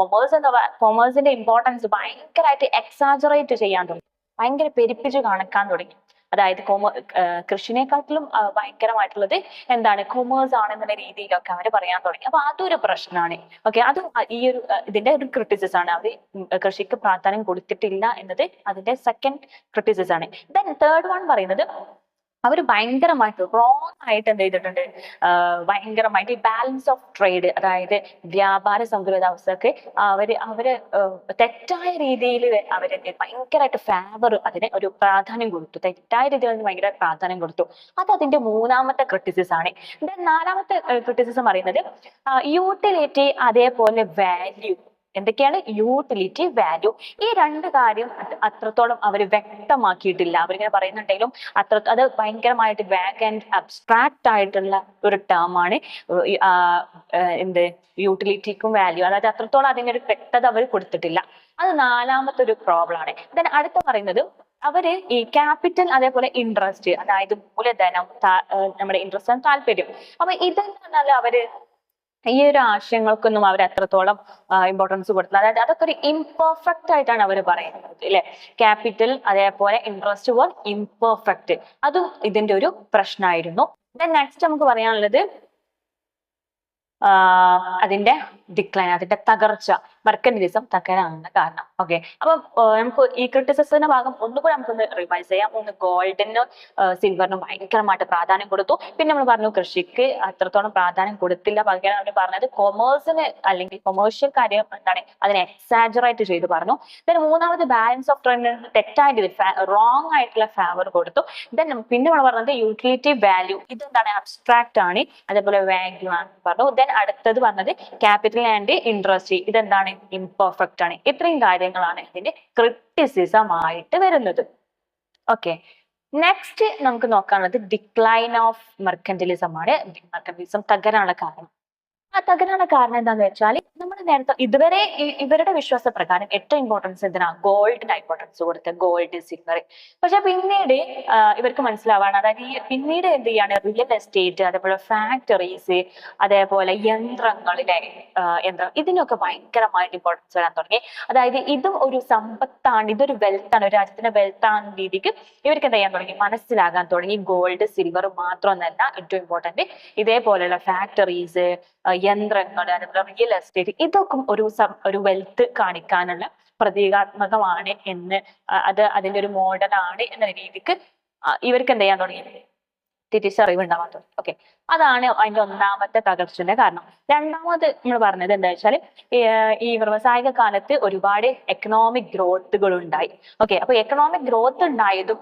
കൊമേഴ്സിന്റെ ഇമ്പോർട്ടൻസ് ഭയങ്കരമായിട്ട് എക്സാജറേറ്റ് ചെയ്യാൻ തുടങ്ങി, ഭയങ്കര പെരുപ്പിച്ച് കാണിക്കാൻ തുടങ്ങി. അതായത് കൃഷിനെക്കാട്ടിലും ഭയങ്കരമായിട്ടുള്ളത് എന്താണ്, കൊമേഴ്സ് ആണെന്നുള്ള രീതിയിലൊക്കെ അവർ പറയാൻ തുടങ്ങി. അപ്പൊ അതൊരു പ്രശ്നമാണ്. ഓക്കെ, അത് ഈ ഒരു ഇതിന്റെ ഒരു ക്രിറ്റിസിസം ആണ്. അവർ കൃഷിക്ക് പ്രാധാന്യം കൊടുത്തിട്ടില്ല എന്നത് അതിന്റെ സെക്കൻഡ് ക്രിറ്റിസിസം ആണ്. ദെൻ തേർഡ് വൺ പറയുന്നത് അവർ ഭയങ്കരമായിട്ട് റോങ് ആയിട്ട് എന്ത് ചെയ്തിട്ടുണ്ട്, ഭയങ്കരമായിട്ട് ഈ ബാലൻസ് ഓഫ് ട്രേഡ്, അതായത് വ്യാപാര സന്തുലിതാവസ്ഥക്ക് അവര് തെറ്റായ രീതിയിൽ ഭയങ്കരമായിട്ട് ഫേവർ, അതിന് ഒരു പ്രാധാന്യം കൊടുത്തു, തെറ്റായ രീതിയിൽ ഭയങ്കര പ്രാധാന്യം കൊടുത്തു. അത് അതിന്റെ മൂന്നാമത്തെ ക്രിറ്റിസിസം ആണ്. നാലാമത്തെ ക്രിറ്റിസിസം പറയുന്നത് യൂട്ടിലിറ്റി അതേപോലെ വാല്യൂ. എന്തൊക്കെയാണ്? Utility, value. ഈ രണ്ട് കാര്യം അത്രത്തോളം അവർ വ്യക്തമാക്കിയിട്ടില്ല. അവരിങ്ങനെ പറയുന്നുണ്ടെങ്കിലും അത് ഭയങ്കരമായിട്ട് വാഗ് ആൻഡ് അബ്സ്ട്രാക്ട് ആയിട്ടുള്ള ഒരു ടേം ആണ് എന്ത്, യൂട്ടിലിറ്റിക്കും വാല്യൂ. അതായത് അത്രത്തോളം അതിന്റെ ഒരു വ്യക്തത അവർ കൊടുത്തിട്ടില്ല. അത് നാലാമത്തെ ഒരു പ്രോബ്ലം ആണ്. ദെൻ അടുത്ത പറയുന്നത് അവര് ഈ ക്യാപിറ്റൽ അതേപോലെ ഇൻട്രസ്റ്റ്, അതായത് മൂലധനം, നമ്മുടെ ഇൻട്രസ്റ്റ്, താല്പര്യം. അപ്പൊ ഇതെന്താണെന്നല്ല അവര് ഈ ഒരു ആശയങ്ങൾക്കൊന്നും അവർ എത്രത്തോളം ഇമ്പോർട്ടൻസ് കൊടുത്തില്ല. അതായത് അതൊക്കെ ഒരു ഇംപെർഫെക്റ്റ് ആയിട്ടാണ് അവർ പറയുന്നത് അല്ലെ. ക്യാപിറ്റൽ അതേപോലെ ഇൻട്രസ്റ്റ് വർ ഇംപെർഫെക്റ്റ്, അതും ഇതിന്റെ ഒരു പ്രശ്നമായിരുന്നു. ദെൻ നെക്സ്റ്റ് നമുക്ക് പറയാനുള്ളത് അതിന്റെ ഡിക്ലൈൻ, അതിന്റെ തകർച്ച, മെർക്കന്റിലിസം തകരാനുള്ള കാരണം. ഓക്കെ, അപ്പൊ നമുക്ക് ഈ ക്രിറ്റിസിസത്തിന്റെ ഭാഗം ഒന്നുകൂടി നമുക്കൊന്ന് റിവൈസ് ചെയ്യാം. ഒന്ന് ഗോൾഡിനും സിൽവറിനും ഭയങ്കരമായിട്ട് പ്രാധാന്യം കൊടുത്തു. പിന്നെ നമ്മൾ പറഞ്ഞു കൃഷിക്ക് അത്രത്തോളം പ്രാധാന്യം കൊടുത്തില്ല, പകരം അവർ പറഞ്ഞത് കൊമേഴ്സിന് അല്ലെങ്കിൽ കൊമേഴ്ഷ്യൽ കാര്യം എന്താണ് അതിനെ എക്സാജറേറ്റ് ചെയ്ത് പറഞ്ഞു. ദെൻ മൂന്നാമത് ബാലൻസ് ഓഫ് ട്രെൻഡ്, തെറ്റായിട്ട് റോങ് ആയിട്ടുള്ള ഫേവർ കൊടുത്തു. ദെൻ പിന്നെ നമ്മൾ പറഞ്ഞത് യൂട്ടിലിറ്റി, വാല്യൂ, ഇതെന്താണ് അബ്സ്ട്രാക്ട് ആണ്, അതേപോലെ വാല്യൂ ആണ് പറഞ്ഞു. ദെൻ അടുത്തത് പറഞ്ഞത് ക്യാപിറ്റൽ ആൻഡ് ഇൻട്രസ്റ്റ്, ഇതെന്താണ് ഇംപെർഫെക്റ്റ് ആണ്. ഇത്രയും കാര്യങ്ങളാണ് ഇതിന്റെ ക്രിറ്റിസിസം ആയിട്ട് വരുന്നത്. ഓക്കെ, നെക്സ്റ്റ് നമുക്ക് നോക്കാനുള്ളത് ഡിക്ലൈൻ ഓഫ് മെർക്കന്റിലിസം ആണ്. മെർക്കന്റിലിസം തകരാനുള്ള കാരണം. ആ തകരാനുള്ള കാരണം എന്താന്ന് വെച്ചാൽ നമ്മൾ നേരത്തെ ഇതുവരെ ഇവരുടെ വിശ്വാസ പ്രകാരം ഏറ്റവും ഇമ്പോർട്ടൻസ് എന്തിനാ, ഗോൾഡിന് ഇമ്പോർട്ടൻസ് കൊടുക്കുക, ഗോൾഡ്, സിൽവർ. പക്ഷെ പിന്നീട് ഇവർക്ക് മനസ്സിലാവാണ്, അതായത് ഈ പിന്നീട് എന്ത് ചെയ്യാണ്, റിയൽ എസ്റ്റേറ്റ്, അതേപോലെ ഫാക്ടറീസ്, അതേപോലെ യന്ത്രങ്ങളിലെ യന്ത്രം, ഇതിനൊക്കെ ഭയങ്കരമായിട്ട് ഇമ്പോർട്ടൻസ് വരാൻ തുടങ്ങി. അതായത് ഇതും ഒരു സമ്പത്താണ്, ഇതൊരു വെൽത്താണ്, ഒരു രാജ്യത്തിന്റെ വെൽത്താണ് രീതിക്ക് ഇവർക്ക് എന്ത് ചെയ്യാൻ തുടങ്ങി, മനസ്സിലാകാൻ തുടങ്ങി. ഗോൾഡ്, സിൽവർ മാത്രമൊന്നല്ല ഏറ്റവും ഇമ്പോർട്ടന്റ്, ഇതേപോലെയുള്ള ഫാക്ടറീസ്, യന്ത്രങ്ങൾ, അതേപോലെ റിയൽ എസ്റ്റേറ്റ്, ഇതൊക്കെ ഒരു വെൽത്ത് കാണിക്കാനുള്ള പ്രതീകാത്മകമാണ് എന്ന്, അതിന്റെ ഒരു മോഡലാണ് എന്ന രീതിക്ക് ഇവർക്ക് എന്ത് ചെയ്യാൻ തുടങ്ങി, തിരിച്ചറിവ് ഉണ്ടാവാൻ തുടങ്ങി. ഓക്കെ, അതാണ് അതിന്റെ ഒന്നാമത്തെ തകർച്ചന്റെ കാരണം. രണ്ടാമത് നമ്മൾ പറഞ്ഞത് എന്താ വെച്ചാൽ ഈ വ്യവസായിക കാലത്ത് ഒരുപാട് എക്കണോമിക് ഗ്രോത്തുകൾ ഉണ്ടായി. ഓക്കെ, അപ്പൊ എക്കണോമിക് ഗ്രോത്ത് ഉണ്ടായതും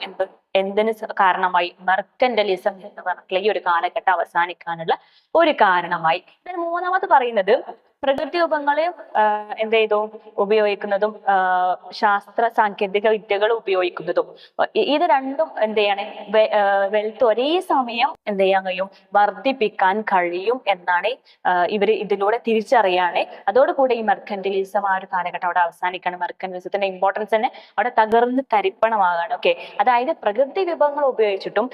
എന്തിന് കാരണമായി, മെർക്കന്റലിസം എന്ന് പറഞ്ഞിട്ടുള്ള ഈ ഒരു കാലഘട്ടം അവസാനിക്കാനുള്ള ഒരു കാരണമായി. ഇതിന് മൂന്നാമത് പറയുന്നത് പ്രകൃതി വിഭവങ്ങള് എന്ത് ചെയ്തു ഉപയോഗിക്കുന്നതും ശാസ്ത്ര സാങ്കേതിക വിദ്യകൾ ഉപയോഗിക്കുന്നതും, ഇത് രണ്ടും എന്ത് ചെയ്യാണ്, വെൽത്ത് ഒരേ സമയം എന്ത് ചെയ്യാൻ കഴിയും, വർദ്ധിപ്പിക്കാൻ കഴിയും എന്നാണ് ഇവര് ഇതിലൂടെ തിരിച്ചറിയാണ്. അതോടുകൂടി ഈ മെർക്കന്റിലിസം ആ ഒരു കാലഘട്ടം അവിടെ അവസാനിക്കാണ്. മെർക്കന്റിലിസത്തിന്റെ ഇമ്പോർട്ടൻസ് തന്നെ അവിടെ തകർന്ന് തരിപ്പണമാകാണ്. ഓക്കെ, അതായത് പ്രകൃതി വിഭവങ്ങൾ ഉപയോഗിച്ചിട്ടും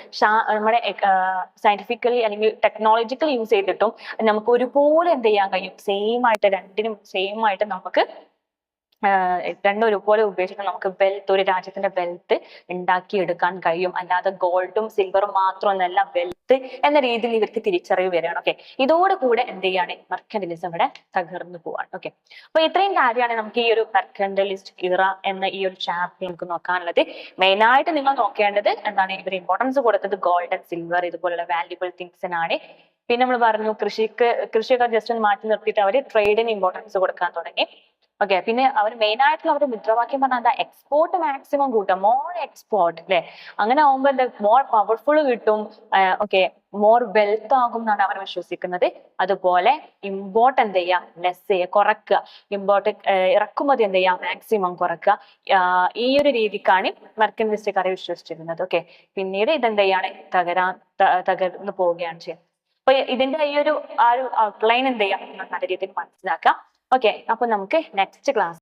നമ്മുടെ സയന്റിഫിക്കലി അല്ലെങ്കിൽ ടെക്നോളജിക്കലി യൂസ് ചെയ്തിട്ടും നമുക്ക് ഒരുപോലെ എന്ത് ചെയ്യാൻ കഴിയും, രണ്ടിനും സെയിം ആയിട്ട് നമുക്ക് രണ്ടും ഒരുപോലെ ഉപയോഗിച്ചിട്ട് നമുക്ക് വെൽത്ത്, ഒരു രാജ്യത്തിന്റെ വെൽത്ത് ഉണ്ടാക്കിയെടുക്കാൻ കഴിയും. അല്ലാതെ ഗോൾഡും സിൽവറും മാത്രമൊന്നല്ല വെൽത്ത് എന്ന രീതിയിൽ ഇവർക്ക് തിരിച്ചറിവ് വരികയാണ്. ഓക്കെ, ഇതോടുകൂടെ എന്ത് ചെയ്യാണ്, മെർക്കന്റിലിസം ഇവിടെ തകർന്നു പോവാണ്. ഓക്കെ, അപ്പൊ ഇത്രയും കാര്യമാണ് നമുക്ക് ഈ ഒരു മെർക്കന്റലിസ്റ്റ് ഇറ എന്ന ഈ ഒരു ചാപ്റ്റർ നമുക്ക് നോക്കാനുള്ളത്. മെയിൻ ആയിട്ട് നിങ്ങൾ നോക്കേണ്ടത് എന്താണ്, ഇവർ ഇമ്പോർട്ടൻസ് കൊടുത്തത് ഗോൾഡ് ആൻഡ് സിൽവർ ഇതുപോലുള്ള വാല്യുബിൾ തിങ്സിനാണ്. പിന്നെ നമ്മൾ പറഞ്ഞു കൃഷിയൊക്കെ ജസ്റ്റ് ഒന്ന് മാറ്റി നിർത്തിയിട്ട് അവർ ട്രേഡിന് ഇമ്പോർട്ടൻസ് കൊടുക്കാൻ തുടങ്ങി. ഓക്കെ, പിന്നെ അവർ മെയിൻ ആയിട്ടുള്ള അവരുടെ മുദ്രാവാക്യം പറഞ്ഞാൽ എന്താ, എക്സ്പോർട്ട് മാക്സിമം കൂട്ടുക, മോർ എക്സ്പോർട്ട് അല്ലെ. അങ്ങനെ ആവുമ്പോൾ എന്താ, മോർ പവർഫുൾ കിട്ടും, ഓക്കെ, മോർ വെൽത്ത് ആകും എന്നാണ് അവർ വിശ്വസിക്കുന്നത്. അതുപോലെ ഇമ്പോർട്ട് എന്ത് ചെയ്യുക, ലെസ് ചെയ്യുക, കുറക്കുക. ഇമ്പോർട്ട് ഇറക്കുമതി എന്ത് ചെയ്യുക, മാക്സിമം കുറക്കുക. ഈ ഒരു രീതിക്കാണ് മെർക്കന്റിലിസ്റ്റുകാരെ വിശ്വസിച്ചിരുന്നത്. ഓക്കെ, പിന്നീട് ഇതെന്ത് ചെയ്യാണ്, തകർന്നു പോവുകയാണ് ചെയ്യുന്നത്. അപ്പൊ ഇതിന്റെ ഈ ഒരു ഔട്ട്ലൈൻ എന്ത് ചെയ്യാം, നല്ല രീതിയിൽ മനസ്സിലാക്കാം. ഓക്കെ, അപ്പൊ നമുക്ക് നെക്സ്റ്റ് ക്ലാസ്